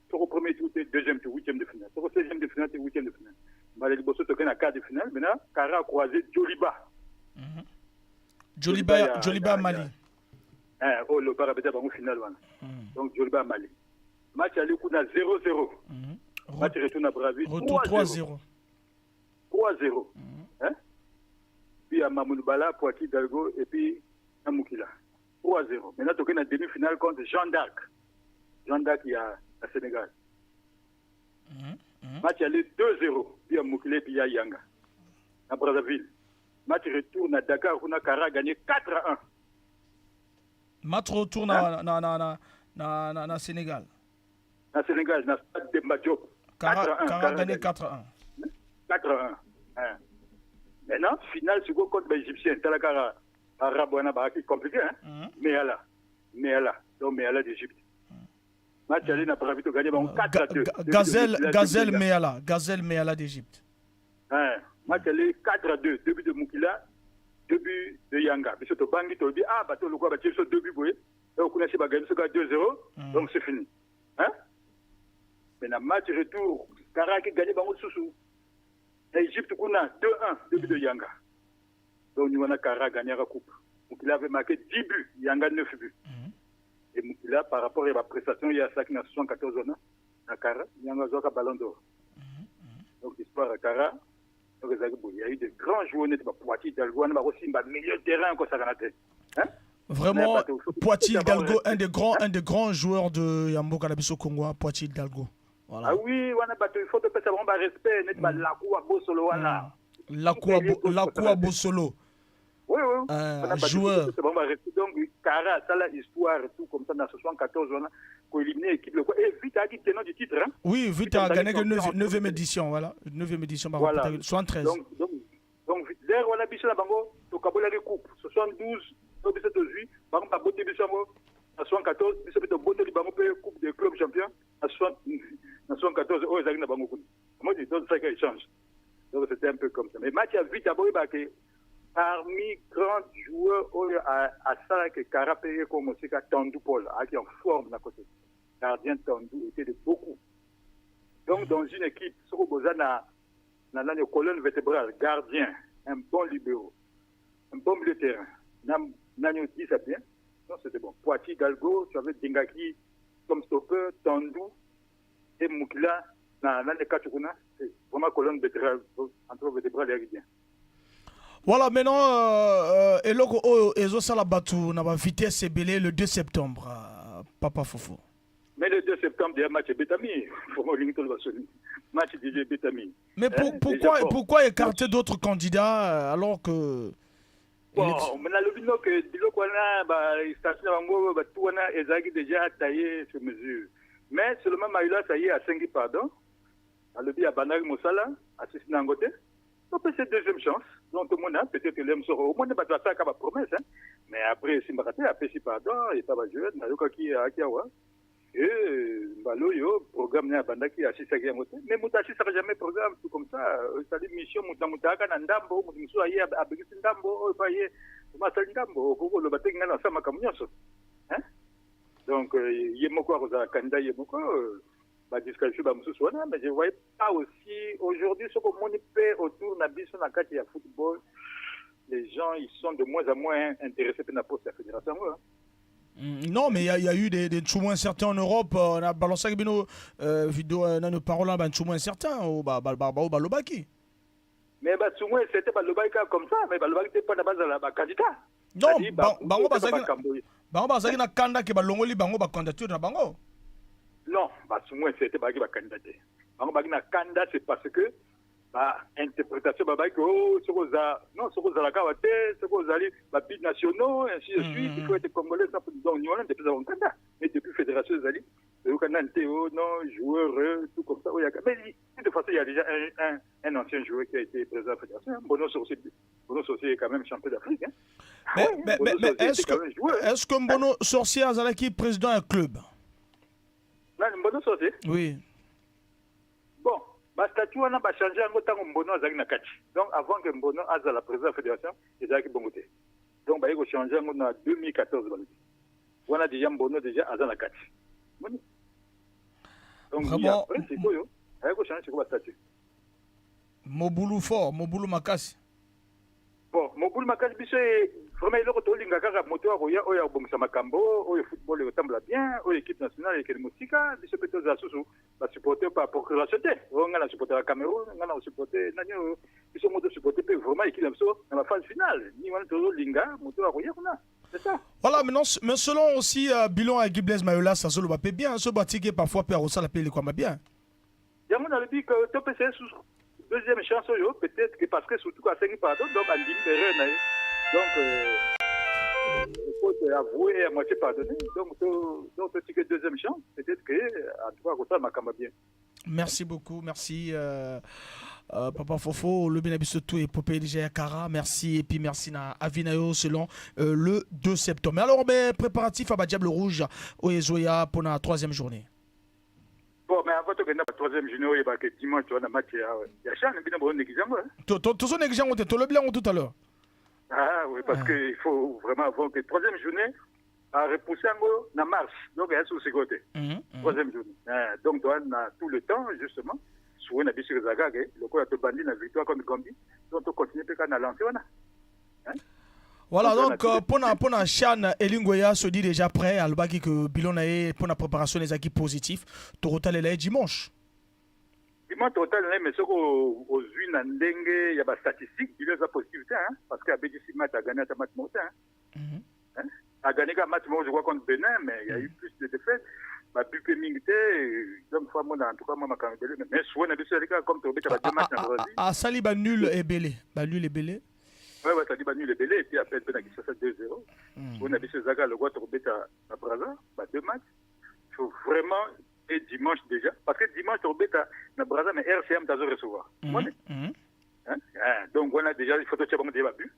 sur le premier tour, tu es 2e tour, 8e de finale. Sur le 16e de finale, tu es 8e de finale. Malgré Bosso, tu es à 4 de finale. Maintenant, Kara a croisé Djoliba. Djoliba Mali. Oh, le bar a été en finale. Donc, Djoliba Mali. Match à l'écoute à 0-0. Match retourne à Brazzaville. Retour 3-0. 3-0. Puis à Mamoudou Bala, Poiti, Dalgo, et puis à Moukila. 3-0. Maintenant, tu es en demi-finale contre Jean d'Arc. Jean d'Arc, il y a à Sénégal. Match aller 2-0. Puis à Moukila, et puis à Yanga. À Brazzaville. Match retour à Dakar, on a Kara gagné 4-1. Match retour na Sénégal. Na Sénégal, na stade de Mbadjo. Kara gagné 4-1. 4-1. Maintenant, finale, c'est contre l'Égyptien. C'est la Kara Arabouana, c'est compliqué, hein? Méala. Donc, Méala d'Égypte. Match aller n'a pas envie de gagner 4-2. Gazelle Méala d'Égypte. Match aller 4-2. 2 buts de Moukila, 2 buts de Yanga. Mais surtout, Bangui, tu dis, ah, bateau, le quoi, tu as 2 buts, oui. Donc, on a gagné 2-0. Donc, c'est fini. Hein? Maintenant, match retour. Kara qui gagne Bango Soussou. L'Égypte, on a 2-1, 2 buts de Yanga. Donc nous on a Kara gagné la coupe. Donc il avait marqué 10 buts, il y a 9 buts. Et Moukila par rapport à la prestation il y a 74 ans à Kara, il y a un ballon d'or. Donc l'histoire à Kara, donc il y a eu de grands joueurs net Poitiers Hidalgo, on a aussi un milieu de terrain comme ça hein? Vraiment, Poitiers Hidalgo, un des grands joueurs de Yambo Kalabiso Congo, Poitiers Hidalgo. Voilà. Ah oui, on a battu, il faut que ça vraiment respect, net Lakoua Bosolo, voilà. Lakoua Bosolo. Oui, oui. Un joueur. Donc, Kara, ça, l'histoire, tout comme ça, dans 74, on a éliminé l'équipe. Et vite, a dit tenant du titre. Hein? Oui, vite, a gagné que 9e édition. Voilà. 9e édition, voilà. 73. Donc, d'ailleurs, on a biché la bango, au Cabo, la coupe. 72, 78, par exemple, à Boté Bissamo, à 74, Bissamo, Boté Libango, coupe des clubs champions, à 74, oh, ils arrivent à Bango. Moi, je dis, donc, ça qui change. Donc, c'était un peu comme ça. Mais match a vite à Boïbaké. Parmi grands joueurs à ça que Carapé comme aussi Tandou Paul, qui est en forme d'un côté. Gardien Tandou était de beaucoup. Donc dans une équipe, ce qu'on a dans la colonne vertébrale, gardien, un bon libéro, un bon milieu de terrain. Nanyo dit ça bien. Non, c'était bon. Poitiers, Galgo, tu avais Dingaki comme stopper, Tandou et Moukila dans les Kachukuna. C'est vraiment colonne vertébrale, entre vertébrale et gardien. Voilà, maintenant, Ezo Salabatu n'a pas vitesse belé le 2 septembre, Papa Fofo. Mais le 2 septembre, il y a un match Betami. Match DJ Betami. Mais pourquoi écarter d'autres candidats alors que. Bon, on a le bino que tout est déjà taillé sur mesure. Mais seulement Maïla, ça y est, à 5 pardon. À le à Banag Moussala, à Sissinangote. Donc, c'est deuxième chance. Donc, tout le monde a peut-être que l'homme sera au moins pas ça comme promesse. Hein. Mais après, si je après, si pardon, il pas jouer, il y a qui a et Baloyo, programme n'a pas qui a 6 à moté. Mais Moutachi, ça n'a jamais programme, tout comme ça. C'est-à-dire, mission, Moutamoutaka, Nandambo, Moutamoutaka, Abegistindambo, Faye, Masalindambo, Gogo, le bâtiment, dans sa macamunioso. Donc, Yemoko, Rosa, Kanda, Yemoko. Mais je ne voyais pas aussi aujourd'hui ce que mon fait autour de la football. Les gens ils sont de moins en moins intéressés par la fédération. Non, mais il y a eu des chouins certains en Europe. On a balancé nos vidéos, nos paroles à chouins certains au Balobaki. Mais chouins c'était Balobaki comme ça, mais Balobaki n'était pas la base de la candidat. Non, Bango Bazaki na kanda ke balongoli Bango ba candidature na Bango. Non, Basumwe, c'était pas qui va candidater. Candidat, c'est parce que l'interprétation, ce qu'on a, non, ce qu'on a la cavate, ce qu'on a les bits nationaux, ainsi de suite, il faut être congolais, ça peut nous donner depuis avant candidat. Mais depuis Fédération des Alliés, le Canada, Théo, non, joueur, tout comme ça. Mais de toute façon, il y a déjà un ancien joueur qui a été président de la Fédération. Bono Sorcier est quand même champion d'Afrique. Mais est-ce que Bono Sorcier est président d'un club? Mbono Sorcier? Oui. Bon, ma statut on a changé en tant que Mbono Azaki Nakachi. Donc avant que Mbono Azaki la présidence de la fédération, il a bongoté. Donc il a changé en 2014. On a déjà Mbono déjà Azaki Nakachi. Donc après c'est quoi yo? Il a changé quoi statut? Moboulou fort, Moboulou Makasi. Bon, Moboulou Makasi c'est vraiment il a tolinga kaka moto oya bongisa makambo, oya football le semble bien, oya équipe nationale et musika, biso peto za susu ba supporter par procuration té. On a supporter la Cameroun, on a supporter nanyo, biso moto supporter vraiment équipe dans la phase finale. Ni on tolinga moto oya kuna. C'est ça. Voilà, mais selon aussi bilan à Guy Blaise Mayola, ça se le va bien, ce bâtiment parfois peut aussi la payer comme bien. Yamon a dit que to PC sous deuxième chance peut-être que parce que surtout à 5 pardon donc en libéré. Donc, il faut avouer et à moitié pardonner. Donc, tu as deuxième chance. Peut-être que, en tout cas, ça m'a quand même bien. Merci beaucoup. Merci, Papa Fofo. Le Benabisotou et Popé DJ Kara. Merci. Et puis, merci à Avinayo selon le 2 septembre. Mais alors, préparatif à Diable Rouge au Ezoya pour la 3e journée. Bon, mais avant de la 3e journée, il y a dimanche, tu as un match. Il y a Chan, il y a un négligent. Tout ça négligent, tu as le blanc tout à l'heure. Ah oui, parce qu'il faut vraiment avoir que 3e journée à repousser en marche. Donc, il y a sur ce côté. 3e journée. Donc, on a tout le temps, justement, sur une habitude de Zagag, le coup de bandit, la victoire comme Gambie. Donc, on continue à lancer. Voilà, donc pour la chaîne, Elingoya se dit déjà prêt à l'obagi que Bilonae pour la préparation des acquis positifs. Total est dimanche. Dimanche, total, mais ce qu'aux unes en dengue, il y a des statistiques, il y a des possibilités, parce qu'à BDC Match a gagné un match monté. A gagné un match monté, je crois, contre Bénin, mais il y a eu plus de défaites. Ma pupille mingité, donc, en tout cas, moi, ma candidature, mais souvent, on a vu ça, comme tu as deux matchs en Brésil. Ah, Sali, nul et belé. Nul et belé. Oui, ça dit nul et belé, et puis après, Ben a gagné 2-0. On a vu ce Zaga, le roi, tu as Brazza, deux matchs. Il faut vraiment, et dimanche déjà, parce que dimanche, tu as Brazza, mais RCM, tu as recevoir. Donc, on a déjà, il faut que tu aies des buts,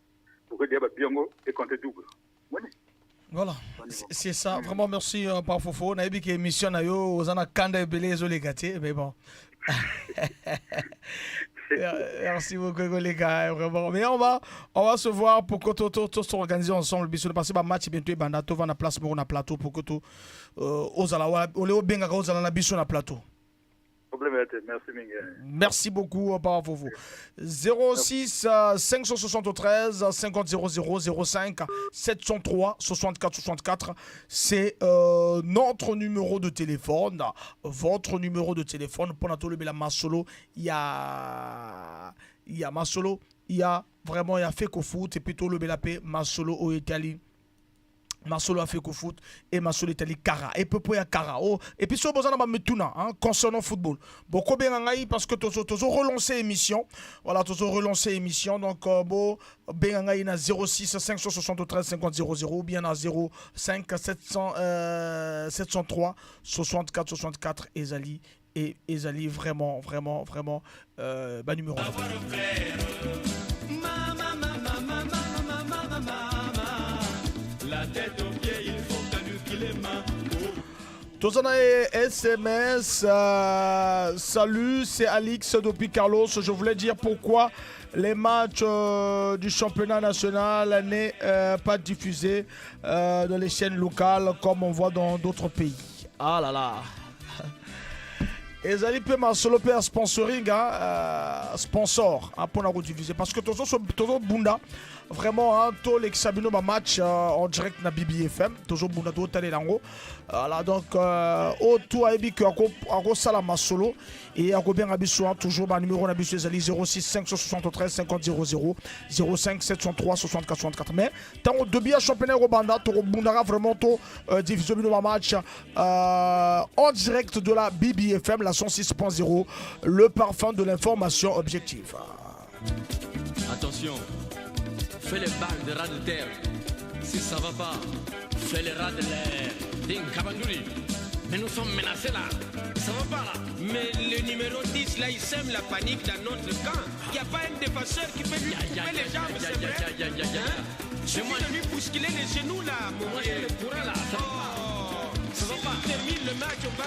pour que tu aies des buts et compter double. Voilà, c'est ça. Vraiment, merci, par Fofo. On a vu que l'émission, aux ana kanda et belé, les gâtés, mais bon. Merci beaucoup les gars, vraiment. Mais on va se voir pour que tout s'organise ensemble. Bisous, passer par match bientôt. Banda, tout va na place, on a plateau pour que tout ozala, ole benga ozala na bisous na plateau. Merci beaucoup par Fofo. 06 573 50 00 05 703 64 64. C'est notre numéro de téléphone. Votre numéro de téléphone. Pour Nato Lebela Masolo, il y a Masolo, il y a vraiment Feko Foot et plutôt le Belapé Masolo au Italie. Masolo a fait qu'au foot et Masolo Italie Kara et peu à Kara. Et puis sur besoin de concernant football. Beaucoup bien parce que tu as relancé l'émission. Voilà, tu as relancé l'émission. Donc bien na 06 573 50 00 ou bien à 05 703 64 64 Ezali vraiment numéro 1. Tozana SMS, salut, c'est Alix depuis Carlos. Je voulais dire pourquoi les matchs du championnat national n'est pas diffusés dans les chaînes locales comme on voit dans d'autres pays. Ah là là. Et ça peut Marcelo Père sponsoring, sponsor pour la rediffuser. Parce que toujours Bunda, vraiment, tous les Sabino match en direct na BBFM, toujours Bunda, tout à l'heure. Voilà, donc, tout a été que Sala Masolo et à bien Abissoa, toujours ma numéro d'Abissoa 06 573 50 00 05 703 64 64. Mais, tant de bien championnat au Banda, tout Bunda vraiment tout diffusé le match en direct de la BBFM, la 106.0, le parfum de l'information objective. Attention, fais les balles de ras de terre. Si ça va pas, fais les rats de l'air. Ding Kabandouri. Mais nous sommes menacés là. Ça va pas là. Mais le numéro 10 là, il sème la panique dans notre camp. Il n'y a pas un défenseur qui peut lui couper les jambes, c'est vrai. Je suis de lui bousculer les genoux là, mon vieux. Là. Ça va pas. Termine le match, on va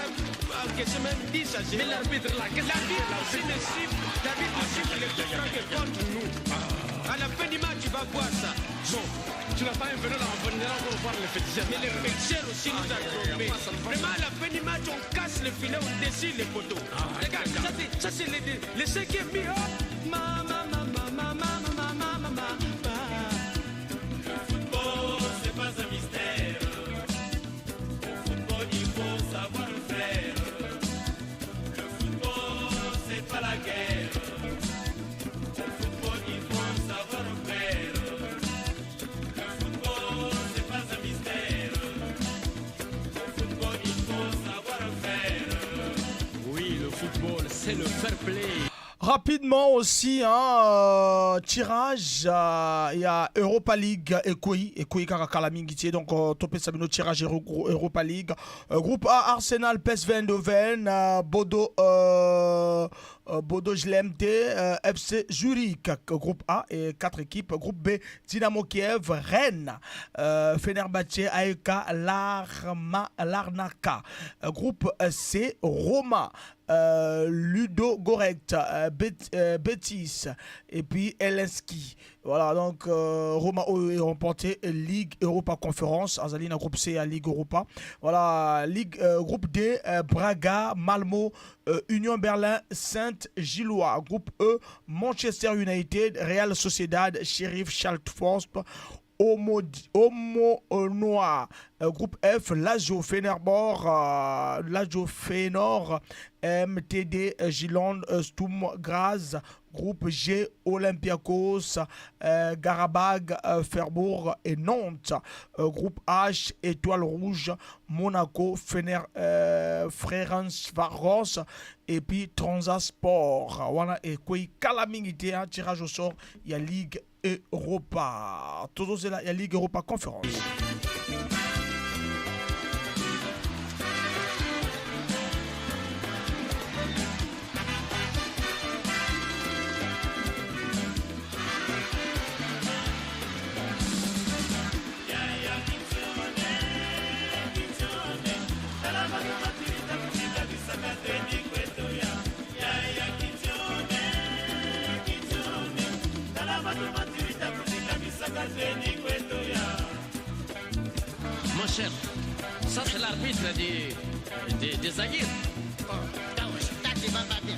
encaisser même 10 à 0. Mais l'arbitre là, l'arbitre aussi ne siffle. L'arbitre siffle les coups francs contre nous. À la fin du match, tu vas voir ça. Bon, tu n'as pas un vélo là, on va voir le féticheur. Mais le féticheur aussi nous a trompés. Vraiment, à la fin du match, on casse le filet, on dessine les poteaux. Regarde, ça c'est les cinquièmes mis. Le football, c'est pas un mystère. Au football, il faut savoir le faire. Le football, c'est pas la guerre. Au football, il faut savoir le faire. Le football, c'est pas un mystère. Au football, il faut savoir le faire. Oui, le football, c'est le fair play. Rapidement aussi, tirage, il y a Europa League Ekoi Karakalami, donc topé Sabino tirage Europa League. Groupe A, Arsenal, PSV Eindhoven, Bodo Glemte, FC Zurich. Groupe A et 4 équipes. Groupe B, Dynamo Kiev, Rennes, Fenerbahçe, AEK, Larnaca. Groupe C, Roma, Ludo Goretz, Betis et puis Elenski. Voilà, donc Roma est remporté Ligue Europa Conférence, Azalina groupe C à Ligue Europa. Voilà, Ligue groupe D, Braga, Malmo, Union Berlin, Saint-Gillois. Groupe E, Manchester United, Real Sociedad, Sheriff Chaltforst, Homo Noir. Groupe F, Lazio Fenerbor, Lazio Feyenoord, MTD Giland, Sturm Graz. Groupe G, Olympiakos, Garabag, Ferbourg et Nantes. Groupe H, Étoile Rouge, Monaco, Ferencvaros et puis Transasport. Voilà, et quoi, calamité, un tirage au sort, il y a Ligue Europa. Tout ça, il y a Ligue Europa Conférence. Mon cher, ça c'est l'arbitre des Zaïre.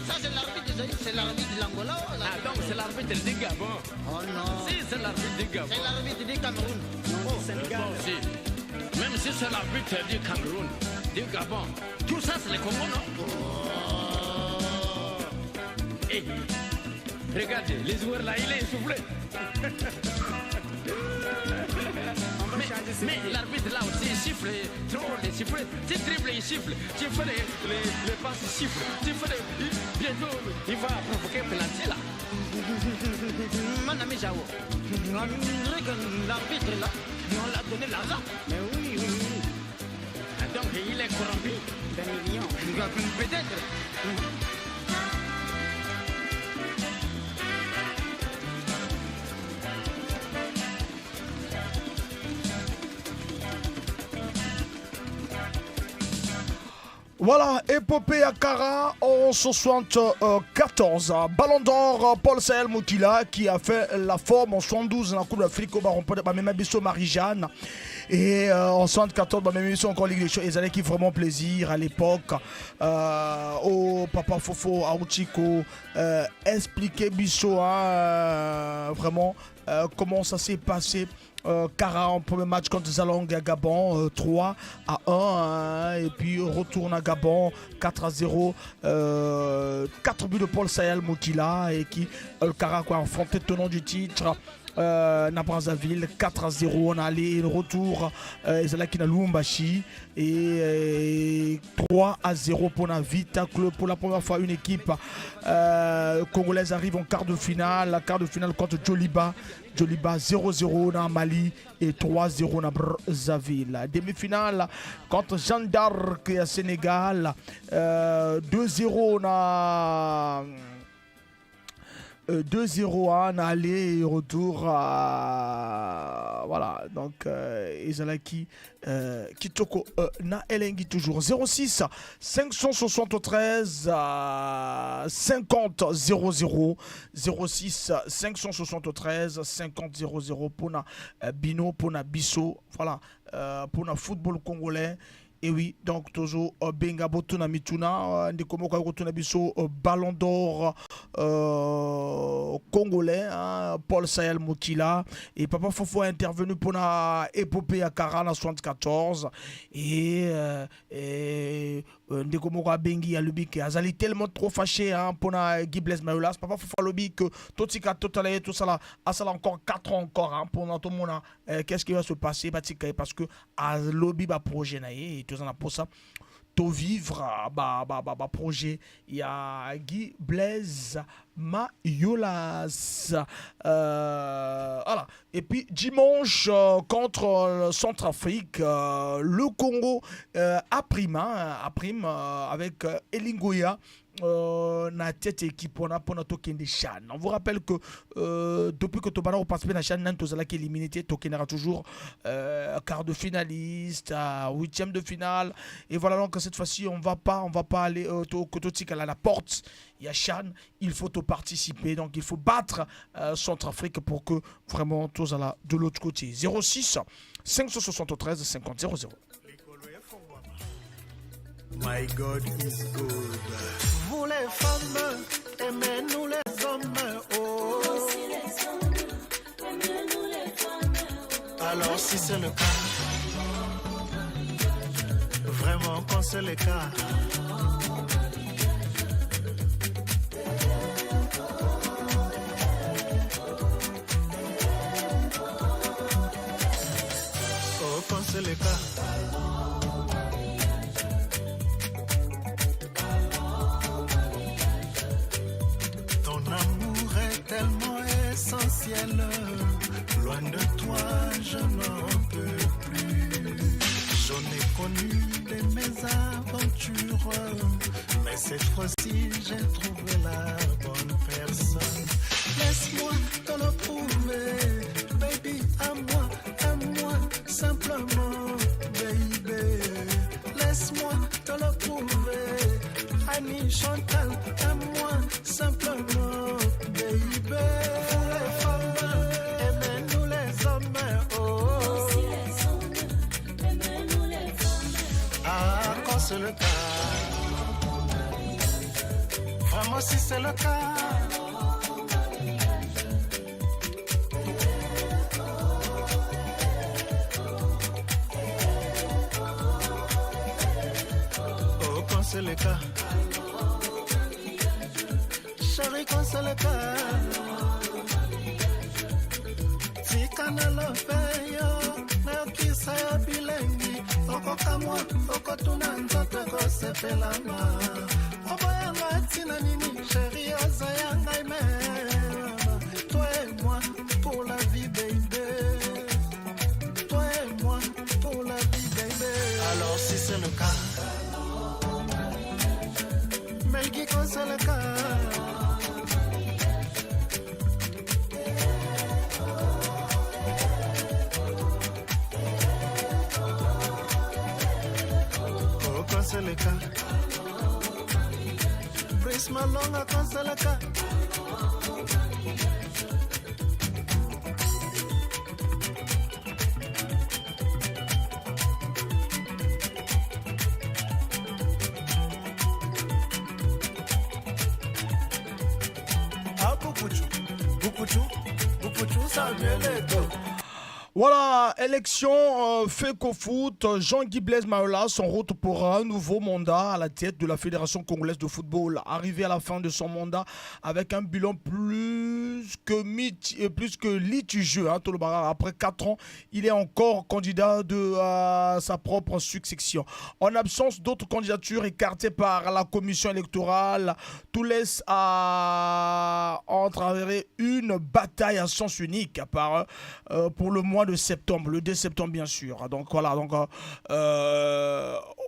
Ça c'est l'arbitre des Zaïre, c'est l'arbitre de l'Angola. Ah donc c'est l'arbitre du Gabon. Oh non. Si c'est l'arbitre du Gabon. C'est l'arbitre du Cameroun. Non, du Sénégal. Aussi. Même si c'est l'arbitre du Cameroun, du Gabon, tout ça c'est le Congo, non? Et regardez, les joueurs là, il est essoufflé. Mais l'arbitre là aussi, il siffle, trop, il siffle. Tu dribbles, il siffle. Tu fais les passes, il siffle. Tu fais bientôt, il va provoquer un penalty là. Mon ami Jao, l'arbitre là, on l'a donné l'argent. Mais oui, oui, oui. Donc il est corrompu. Des millions. Peut-être. Voilà, épopée à Cara en 74. Ballon d'or, Paul Sahel Moutila qui a fait la forme en 72 dans la Coupe d'Afrique au Baron Pod, même Bisso Marie-Jeanne. Et en 74, même Bisso encore Ligue des Champions. Ils avaient qui vraiment plaisir à l'époque. Au Papa Fofo, à Uchiko, expliquer Bisso vraiment comment ça s'est passé. Cara en premier match contre Zalong à Gabon 3-1 et puis retourne à Gabon 4-0 4 buts de Paul Sahel Moutila et qui Cara quoi affronté tenant du titre na Brazzaville 4-0 en aller et retour Ezalaki na Lumbashi et 3-0 pour la Vita Club. Pour la première fois une équipe congolaise arrive en quart de finale contre Joliba 0-0 dans Mali et 3-0 dans Brazzaville. Demi-finale contre Jeanne d'Arc à Sénégal 2-0 dans 2-0 en aller et retour voilà donc Ezalaki Kitoko na Elengi toujours 06 573 50 00 06 573 50 00 pour na Bino pour na Bisso voilà pour na football congolais. Et oui, donc toujours Benga Botuna Mituna, Ndikomo Kagotuna Bisso, Ballon d'or congolais, Paul Sahel Moutila. Et Papa Fofo a intervenu pour la épopée à Cara en 74. Et Ndikomo Bengi a lubi que Azali tellement trop fâché pour la Guy Blaise Mayolas. Papa Fofo a lubi que tout ça là, ça encore 4 ans encore pour tout le monde. Qu'est-ce qui va se passer parce que à lobby va projet naïe. Tout ça pour ça to vivre projet il y a Guy Blaise Mayolas voilà et puis dimanche contre Centrafrique le Congo a prime avec Elingoya na tête équipe on a pour notre token de Chan. On vous rappelle que depuis que Tobana participe à Chan, Nantozala qui est éliminé, token aura toujours quart de finaliste, huitième de finale. Et voilà donc cette fois-ci on va pas aller à la porte. Il y a Chan, il faut participer, donc il faut battre Centrafrique pour que vraiment tous à de l'autre côté. 06 573 50 00. My God is good. Vous les femmes, aimez-nous les hommes. Oh. Alors si c'est le cas, vraiment quand c'est le cas, oh quand c'est le cas. Loin de toi, je n'en peux plus. J'en ai connu des mésaventures, mais cette fois-ci, j'ai trouvé la bonne personne. Laisse-moi te le prouver, baby, à moi, simplement, baby. Laisse-moi te le prouver, Annie Chantal, à moi, simplement, baby. C'est le cas. Vraiment si c'est le cas. Oh quand c'est le cas. Chérie quand c'est le cas. Tikana lo feyo, na kisa ya bilengi. Okokamwa, okotuna nzoto kosepelama. Oboyanga tina nini, chérie ozayanga imema. Toi et moi, pour la vie, baby. Toi et moi, pour la vie, baby. Alors si c'est le cas, Melgi quand c'est le cas. C'est le cas. Prisma longa quand c'est le cas. Ah, Boukouchou, ça vient les dos. Voilà, élection FECO Foot, Jean-Guy Blaise Mayola s'en route pour un nouveau mandat à la tête de la Fédération Congolaise de Football. Arrivé à la fin de son mandat avec un bilan plus que litigieux. Hein, après 4 ans, il est encore candidat de sa propre succession. En absence d'autres candidatures écartées par la commission électorale, tout laisse à entrever une bataille à sens unique pour le mois de septembre, le 2 septembre bien sûr. Donc voilà, donc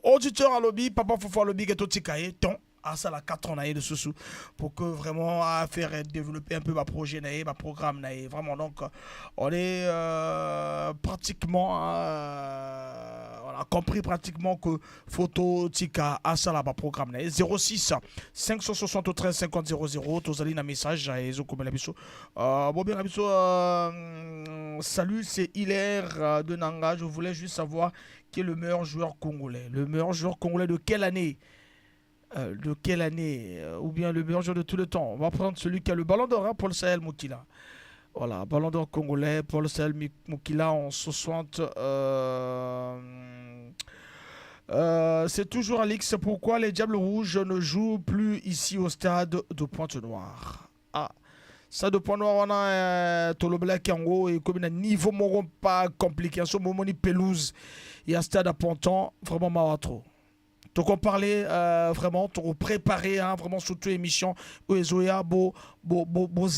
auditeur à lobby, papa Fofo à lobby, Geto Tikaye, ton à ça la 4 ans de sous pour que vraiment à faire développer un peu ma projet ma programme vraiment. Donc on est pratiquement on a compris pratiquement que photo tika à ça la programme 06 573 50 00 tozali na message à ezo comme la biso bon bien la biso salut, c'est Hilaire de Nanga. Je voulais juste savoir qui est le meilleur joueur congolais. Le meilleur joueur congolais de quelle année ou bien le meilleur joueur de tout le temps. On va prendre celui qui a le ballon d'or, hein, Paul Sahel Moukila. Voilà, ballon d'or congolais, Paul Sahel Moukila en 60. C'est toujours Alix. Pourquoi les Diables Rouges ne jouent plus ici au stade de Pointe-Noire? Ah, ça de Pointe-Noire, on a Tolobla Kango et comme un niveau pas compliqué. En ce moment, il pelouse. Il y a un stade à Ponton, vraiment marre trop. Donc on parlait vraiment, on préparait vraiment surtout l'émission Oezoya, vous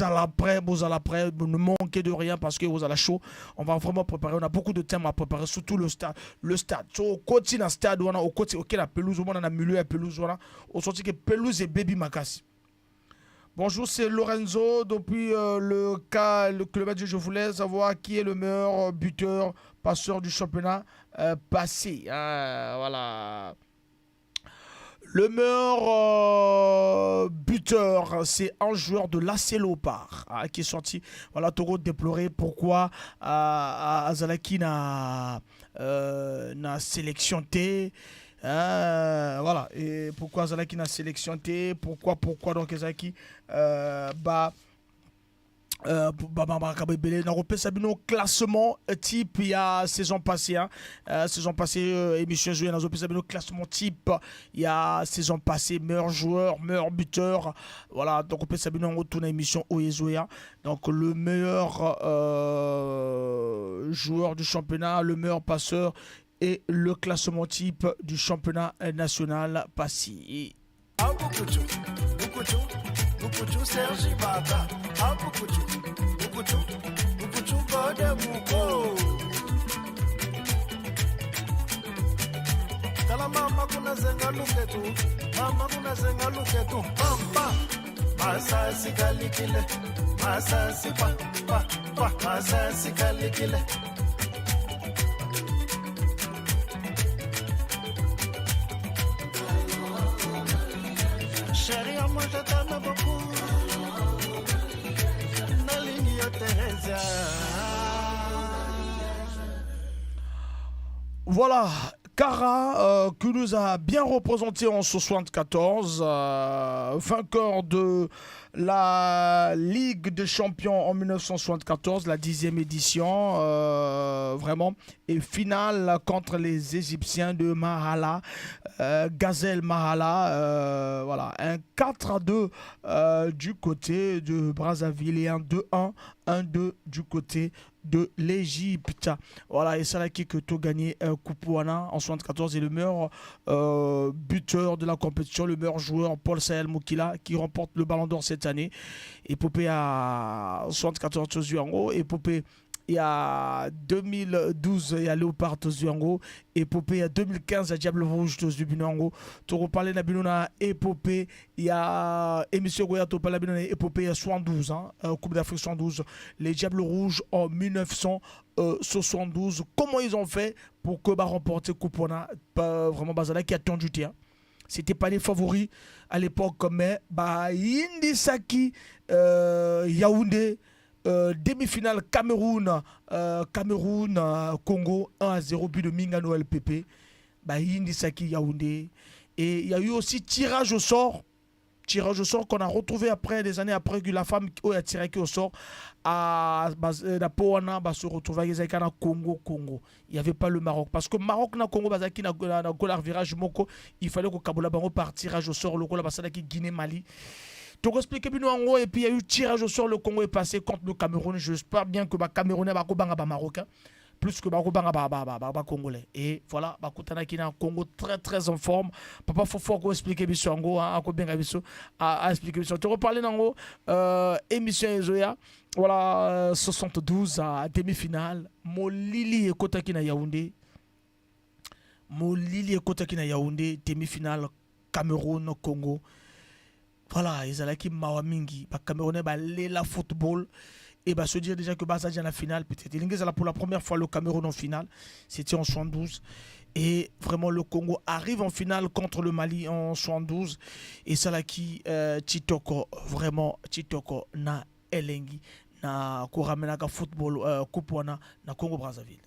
allez après, ne manquez de rien parce que vous allez chaud. On va vraiment préparer, on a beaucoup de thèmes à préparer, surtout le stade. So, au côté dans le stade, au côté de la pelouse, on a le milieu de la pelouse, au sorti que pelouse et baby makasi. Bonjour, c'est Lorenzo. Depuis le club je voulais savoir qui est le meilleur buteur, passeur du championnat passé. Voilà. Le meilleur buteur, c'est un joueur de l'AC Léopard qui est sorti. Voilà, Togo déplorait pourquoi Azalaki n'a sélectionné. Voilà, et pourquoi Azalaki n'a sélectionné, pourquoi donc Azalaki classement type il y a saison passée émission jouée dans le classement type il y a saison passée meilleur joueur meilleur buteur voilà donc on peut s'abonner en retour émission Oezoya donc le meilleur joueur du championnat le meilleur passeur et le classement type du championnat national passé. Bukuchu Sergi Bata, Bukuchu Gode Muko. Kala mama kuna zenga luketu, mama. Masa sikalikile, masa sipa, masa sikalikile. Chérie, moi je t'aime beaucoup. Voilà, Kara qui nous a bien représenté en 74, vainqueur de la Ligue des Champions en 1974, la 10e édition, vraiment, et finale contre les Égyptiens de Mahala, Gazelle Mahala, voilà, un 4-2 du côté de Brazzaville et un 2-1, 1-2 du côté de l'Égypte. Voilà, et c'est là qui que tu as gagné Kupuana en 74 et le meilleur buteur de la compétition, le meilleur joueur Paul Sahel Moukila qui remporte le Ballon d'Or cette année. Épopée à 74 Tozuango, épopée il y a 2012 il y a Léopard Tozuango, épopée à 2015 à Diable Rouge Tozuango. Tu reparles de la épopée il y a émission Goya tu parles de épopée à 72 Coupe d'Afrique 72 les Diables Rouges en 1972. Comment ils ont fait pour que remporter Kupona vraiment Bazala qui a tendu terrain. C'était pas les favoris à l'époque mais Indisaki Yaoundé demi-finale Cameroun Congo 1-0 but de Mingano LPP Indisaki Yaoundé et il y a eu aussi tirage au sort qu'on a retrouvé après des années après que la femme qui a tiré au sort à la Poana se retrouver avec un Congo il n'y avait pas le Maroc parce que Maroc na Congo bazaki na golar virage moko il fallait que Kabola bango par tirage au sort le gola basala qui Guinée Mali. Donc expliquez bien en gros et puis il y a eu tirage au sort le Congo est passé contre le Cameroun. J'espère bien que Camerounais va banga ba marocain plus que ba congolais et voilà ba kutana qui na Congo très très en forme. Papa faut expliquer bien en gros à bien à expliquer bien. Tu reparler en gros émission Ezoya voilà 72 à demi-finale Molili et Kotaki na Yaoundé demi-finale Cameroun Congo. Voilà, ils allaient qui mawamingi, ba Camerounais ba lela football et se dire déjà que Baza en la finale peut-être. Il là pour la première fois le Cameroun en finale, c'était en 72 et vraiment le Congo arrive en finale contre le Mali en 72 et ça là qui Titoko vraiment Titoko na elengi na kuramena ka football Kupwana na Congo Brazzaville.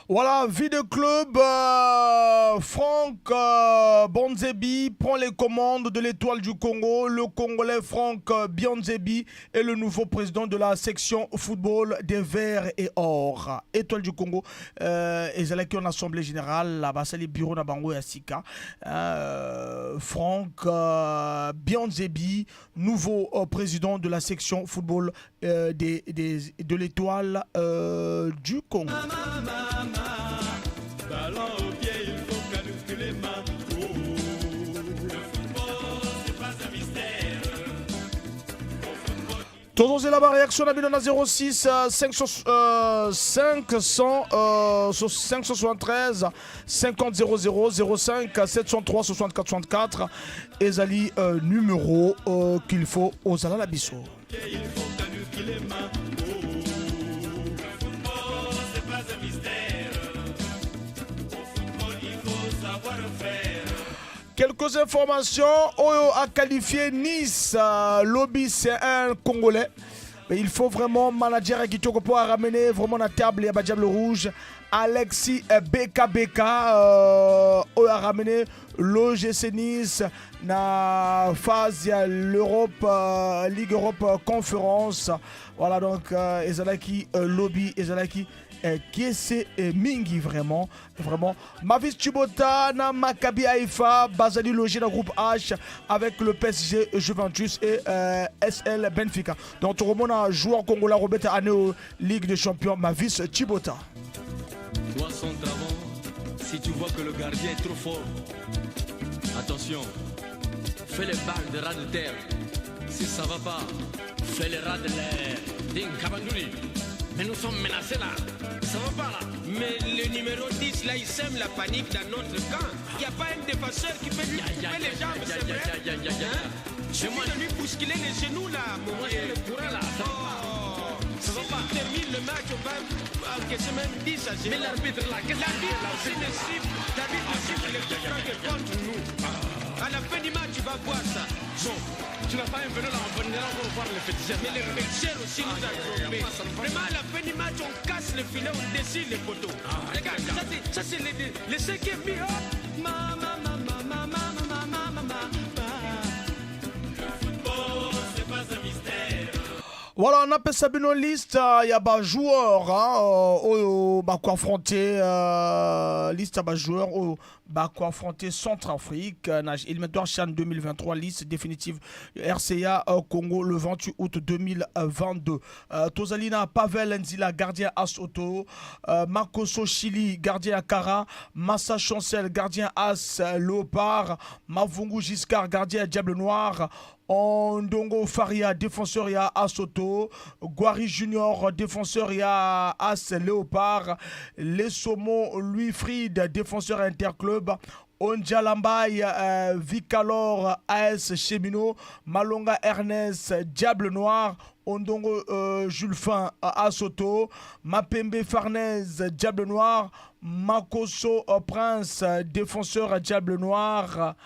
Voilà, vie de club, Franck Bonzebi prend les commandes de l'Étoile du Congo. Le Congolais Franck Bonzebi est le nouveau président de la section football des Verts et Or. Étoile du Congo, ils allaient en assemblée générale, là-bas, c'est les bureaux de Bango et Asika. Franck Bonzebi, nouveau président de la section football de l'Étoile du Congo. Ballon au pied, il faut calculer ma peau. Le football, c'est pas un mystère. Toujours c'est la réaction à 06 573 50 00 05 703 64 64 Ezali numéro qu'il faut aux Alalabiso. Il faut calculer ma peau. Le football, c'est pas un mystère. Au football, il faut savoir faire. Quelques informations. Oyo a qualifié Nice. Lobby, c'est un Congolais. Mais il faut vraiment manager qui pour ramener vraiment la table et à Diable Rouge. Alexis BKBK a ramené l'OGC Nice na phase l'Europe Ligue Europe Conférence. Voilà donc Ezalaki Lobby Ezalaki qui est Mingi vraiment Mavis Chibota na Maccabi Haïfa Bazali logé dans le groupe H avec le PSG Juventus et SL Benfica. Donc tout le monde a joueur congolais Robert année Ligue des Champions Mavis Chibota. Toi son avant, si tu vois que le gardien est trop fort, attention, fais les balles de ras de terre. Si ça va pas, fais les rats de l'air. Ding Kabandouli. Mais nous sommes menacés là. Ça va pas là. Mais le numéro 10 là, il sème la panique dans notre camp. Il n'y a pas un défenseur qui peut lui couper les jambes, c'est vrai. Je moi de lui bousculer les genoux là, mon le courant là. Ça va pas. Termine le match, on va encaisser même 10 à 0. Mais l'arbitre là, qu'est-ce qu'il L'arbitre aussi ne cible. L'arbitre cible les coups contre nous. À la fin du match, tu vas voir ça. Bon, tu n'as pas un vélo là, on va voir les féticheurs. Mais les féticheurs aussi nous a trompés. Vraiment, à la fin du match, on casse le filet, on dessine les poteaux. Regarde, ça c'est les 5e mis. Le football, c'est pas un mystère. Voilà, on appelle ça une liste. Il y a des joueurs qui affronter liste à joueurs qui affronter Centrafrique. Éliminatoire Chan 2023, liste définitive RCA Congo le 28 août 2022. Tozalina Pavel Nzila, gardien As Auto. Makoso Chili, gardien Akara. Massa Chancel, gardien As Léopard. Mavungu Giscard, gardien Diable Noir. Ondongo Faria, défenseur ya Asoto. Guari Junior, défenseur ya As Léopard. Lesomo Louis Fried, défenseur Interclub. Ondjalambay Vicalor AS Chemino. Malonga Ernest Diable Noir. Ondongo Julfin Asoto. Mapembe Farnez Diable Noir. Makoso Prince, défenseur Diable Noir.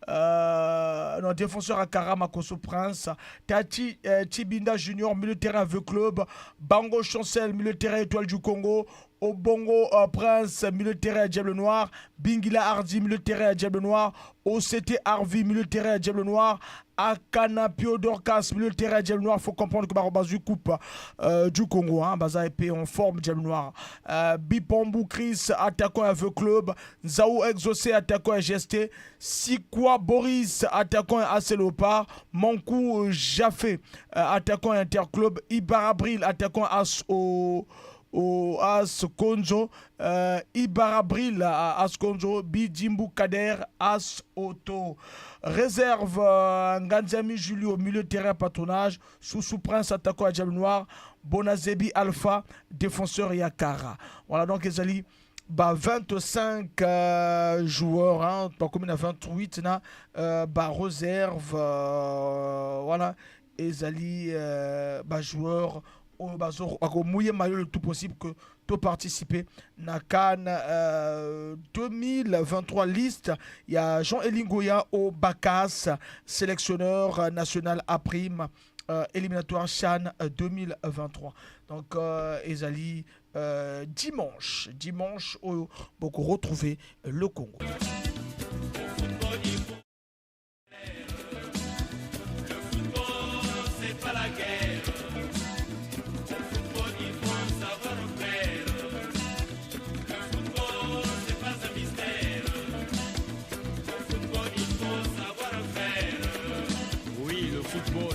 Non, défenseur Akara Makoso Prince. Tati Tibinda Junior, milieu de terrain Veu Club. Bango Chancel, milieu de terrain Étoile du Congo. Obongo Prince, milieu de terrain Diable Noir. Bingila Hardy, milieu de terrain Diable Noir. OCT Harvey, milieu de terrain Diable Noir. Akana Pio Dorcas, milieu de terrain Diable Noir. Il faut comprendre que Barobazu coupe du Congo. Baza épée en forme Diable Noir. Bipombu Chris, attaquant à Veu Club. Zao Exaucé, attaquant à GST. Sikwa Boris, attaquant à AC Léopard. Mankou Jaffé, attaquant à Interclub. Ibarabril, attaquant à As As Konjo. Ibarabril As Konjo. Bidjimbu Kader As Auto. Réserve Nganzami Julio, milieu de terrain patronage. Soussou Prince, attaquant à Diable Noir. Bonazebi Alpha, défenseur Yakara. Voilà donc les alliés. 25 joueurs, pas comme il y a 28 réserve, voilà, Ezali joueurs mouiller maillot le tout possible que tu participer na CAN 2023 liste. Il y a Jean-Élie Ngoya au Bacas, sélectionneur national à prime. Éliminatoire Chan 2023. Donc ezali dimanche oyo boko retrouver le Congo.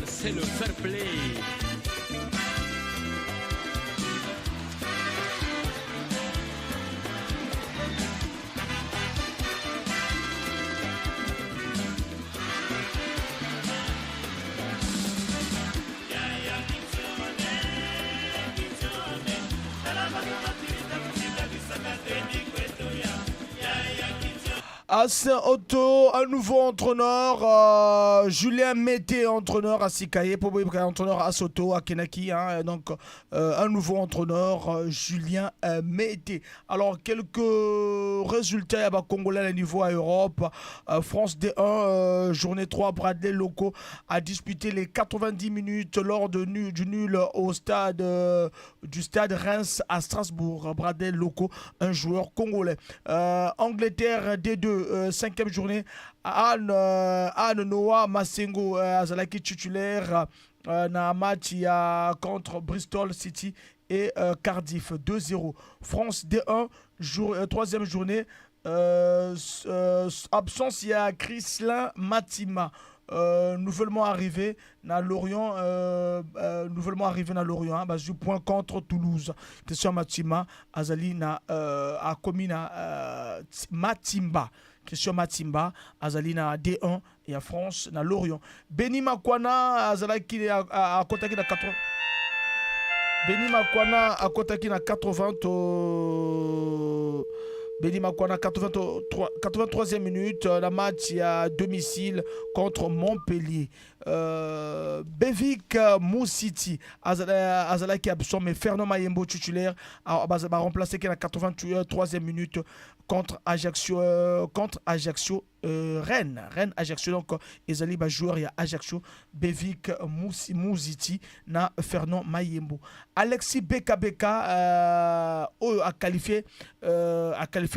C'est le fair play. À Saint-Otto, un nouveau entraîneur, Julien Mété, entraîneur à Sikaye, entraîneur à Soto, à Kenaki. Hein, donc, un nouveau entraîneur, Julien Mété. Alors, quelques résultats congolais à niveau à Europe. France D1, journée 3, Bradley Loco a disputé les 90 minutes lors du nul au stade du stade Reims à Strasbourg. Bradley Loco, un joueur congolais. Angleterre D2. 5e journée, Anne Noah Masengo azalaki titulaire na match contre Bristol City et Cardiff 2-0. France D1 3e journée, absence il y a Chrislin Matima. Nouvellement arrivé à Lorient, point contre Toulouse. Question Matima, Azali na a commis na Matimba. Question Matimba, Azali na D1 et à France na Lorient. Beni Makwana, Azalaki a contacté na 80. Beni Makwana a contacté na 80. Beni Makwana, 83e minute, la match à domicile contre Montpellier. Bevik Moussiti, Azalaki absent, mais Fernand Mayembo titulaire, a remplacé qui à la 83e minute contre Ajaccio, Rennes Ajaccio. Donc Ezali joueur, il y a Ajaccio, Bevik Moussiti, na Fernand Mayembo. Alexis Beka a qualifié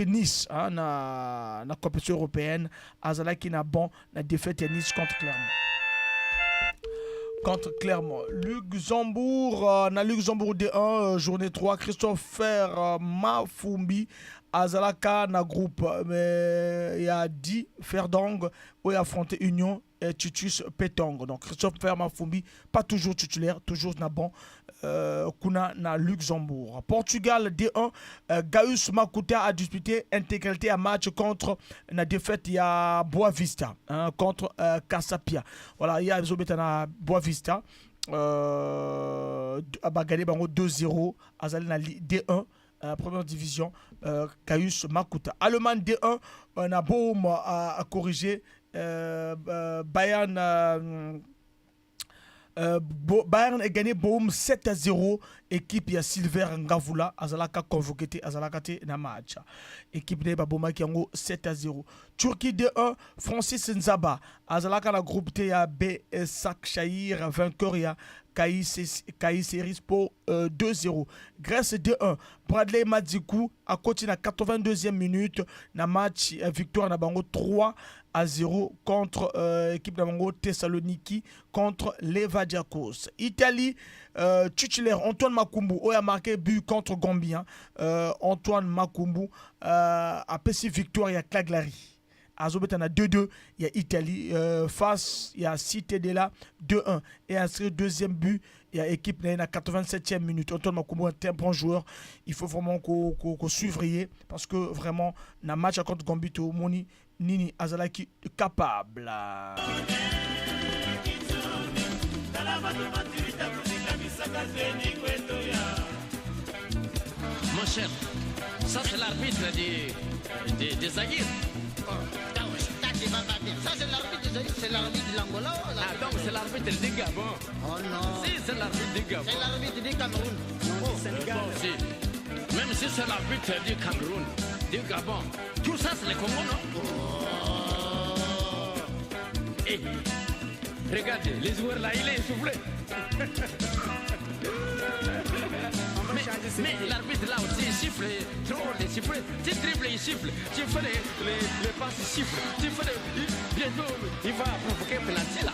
Nice hein, na compétition européenne. Azalaki na bon la défaite à Nice contre Clermont. Luxembourg, na Luxembourg D1, journée 3, Christopher Mafumbi, Azalaka na groupe, mais il y a 10 Ferdong où il a affronté Union et Titus Petong. Donc Christopher Mafumbi, pas toujours titulaire, toujours na bon. Kuna na Luxembourg. Portugal D1, Gaius Makuta a disputé intégralité à match contre la défaite il y a Boavista hein, contre Casapia. Voilà, il y a na Boavista gagné 2-0 Azali na D1 première division Gaius Makuta. Allemagne D1, on a Boum à corriger Bayern Bayern a gagné Boum 7-0. Équipe ya Silver Ngavula Azalaka convoqué Azalaka na match. Équipe de Baboma qui en 7-0. Turquie D1, Francis Nzaba Azalaka na groupe T ya B Sakshahir vainqueur ya Kaïseris pour 2-0. Grèce D1, Bradley Madzikou a continué à 82e minute na match victoire na bango 3-0 contre équipe de Bango Thessaloniki contre Levadiakos. Italie, titulaire Antoine Makumbu a marqué but contre Gambie. Antoine Makumbu a passé victoire à Cagliari. Azobetana 2-2, il y a Italie face, il y a Cité de la 2-1 et inscrit deuxième but, il y a équipe à 87e minute. Antoine Makumbu est un bon joueur, il faut vraiment qu'on suive parce que vraiment, dans le match contre Gambie, Moni Nini Azalaki capable. Mon cher, ça c'est l'arbitre des Aguirre. Ça c'est l'arbitre de l'Angola. Ah donc c'est l'arbitre du Gabon. Oh non. Si c'est l'arbitre du Gabon. C'est l'arbitre du Cameroun. Non, du Sénégal. Bon, si. Même si c'est l'arbitre du Cameroun, du Gabon, tout ça c'est le Congo, non? Hey, regardez, les joueurs là, il est essoufflé. Mais l'arbitre là aussi il siffle, trop les siffles. Tu dribbles, il siffle. Tu fais les passes, il siffle. Tu fais bientôt, il va provoquer un penalty là.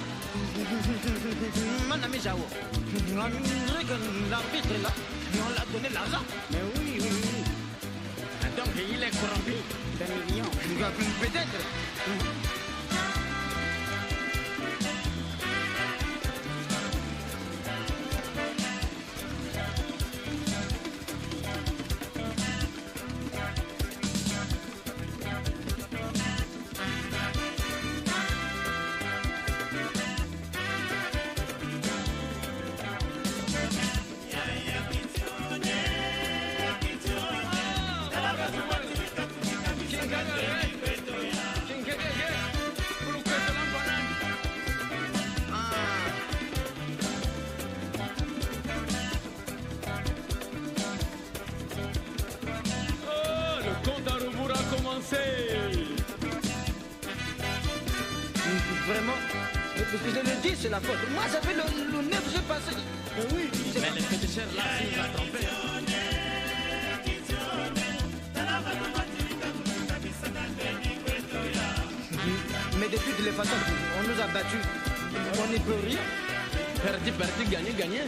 Mon ami Jao, on dirait que l'arbitre est là, et on l'a donné l'argent. Mais oui, oui, oui. Donc il est corrompu. Peut-être. Vraiment, je le dis, c'est la faute. Moi, ça fait le 9 j'ai passé. Oui, mais les féticheurs là, il va tromper. Mais de toutes les façons, on nous a battus. On n'y peut rien. Perdu, gagné.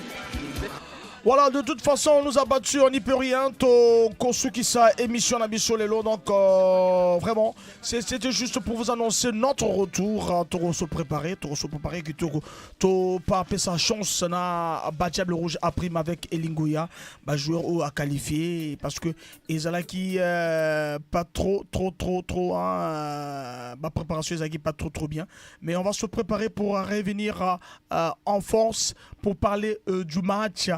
Voilà, de toute façon, on nous a battus, on n'y peut rien. Kosukisa, émission Nabiso Lelo. Donc, vraiment, c'était juste pour vous annoncer notre retour. Toro se préparer, que Toro pas appeler sa chance. Na Badiable Rouge a prime avec Elingoya, joueur à qualifier. Parce que Ezala qui pas trop, préparation Ezala qui pas trop bien. Mais on va se préparer pour revenir en force pour parler du match.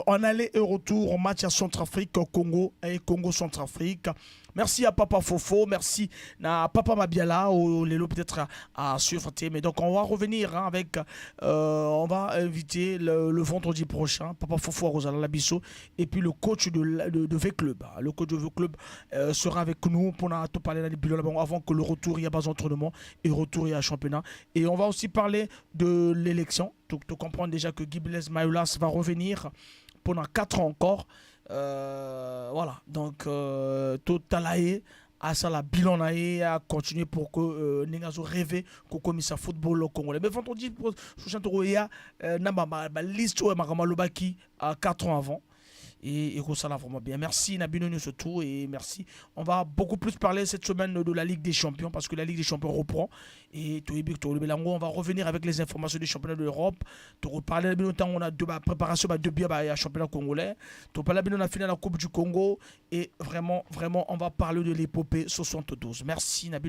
En aller et retour au match à Centrafrique, Congo et Congo-Centrafrique. Merci à Papa Fofo, merci à Papa Mabiala, ou Lélo peut-être à suivre. Mais donc on va revenir avec, on va inviter le vendredi prochain, Papa Fofo à Rosala Labisso, et puis le coach de V-Club. Le coach de V-Club sera avec nous pour tout parler avant que le retour, il y a pas d'entraînement, et retour, il y a championnat. Et on va aussi parler de l'élection. Tu comprends déjà que Guy Blaise Mayolas va revenir pendant 4 ans encore. Voilà, donc tout talaye à ça la bilan à continuer pour que Nengazo rêve qu'on commise à football au Congolais. Mais vendredi prochain il y a la liste où Makamaloubaki à 4 ans avant. Et ça là vraiment bien. Merci Nabino surtout et merci. On va beaucoup plus parler cette semaine de la Ligue des Champions parce que la Ligue des Champions reprend et on va revenir avec les informations des championnats d'Europe. Tu reparler on a deux préparation de bien à championnat congolais. Tu parler de la finale de la Coupe du Congo et vraiment on va parler de l'épopée 72. Merci Nabino.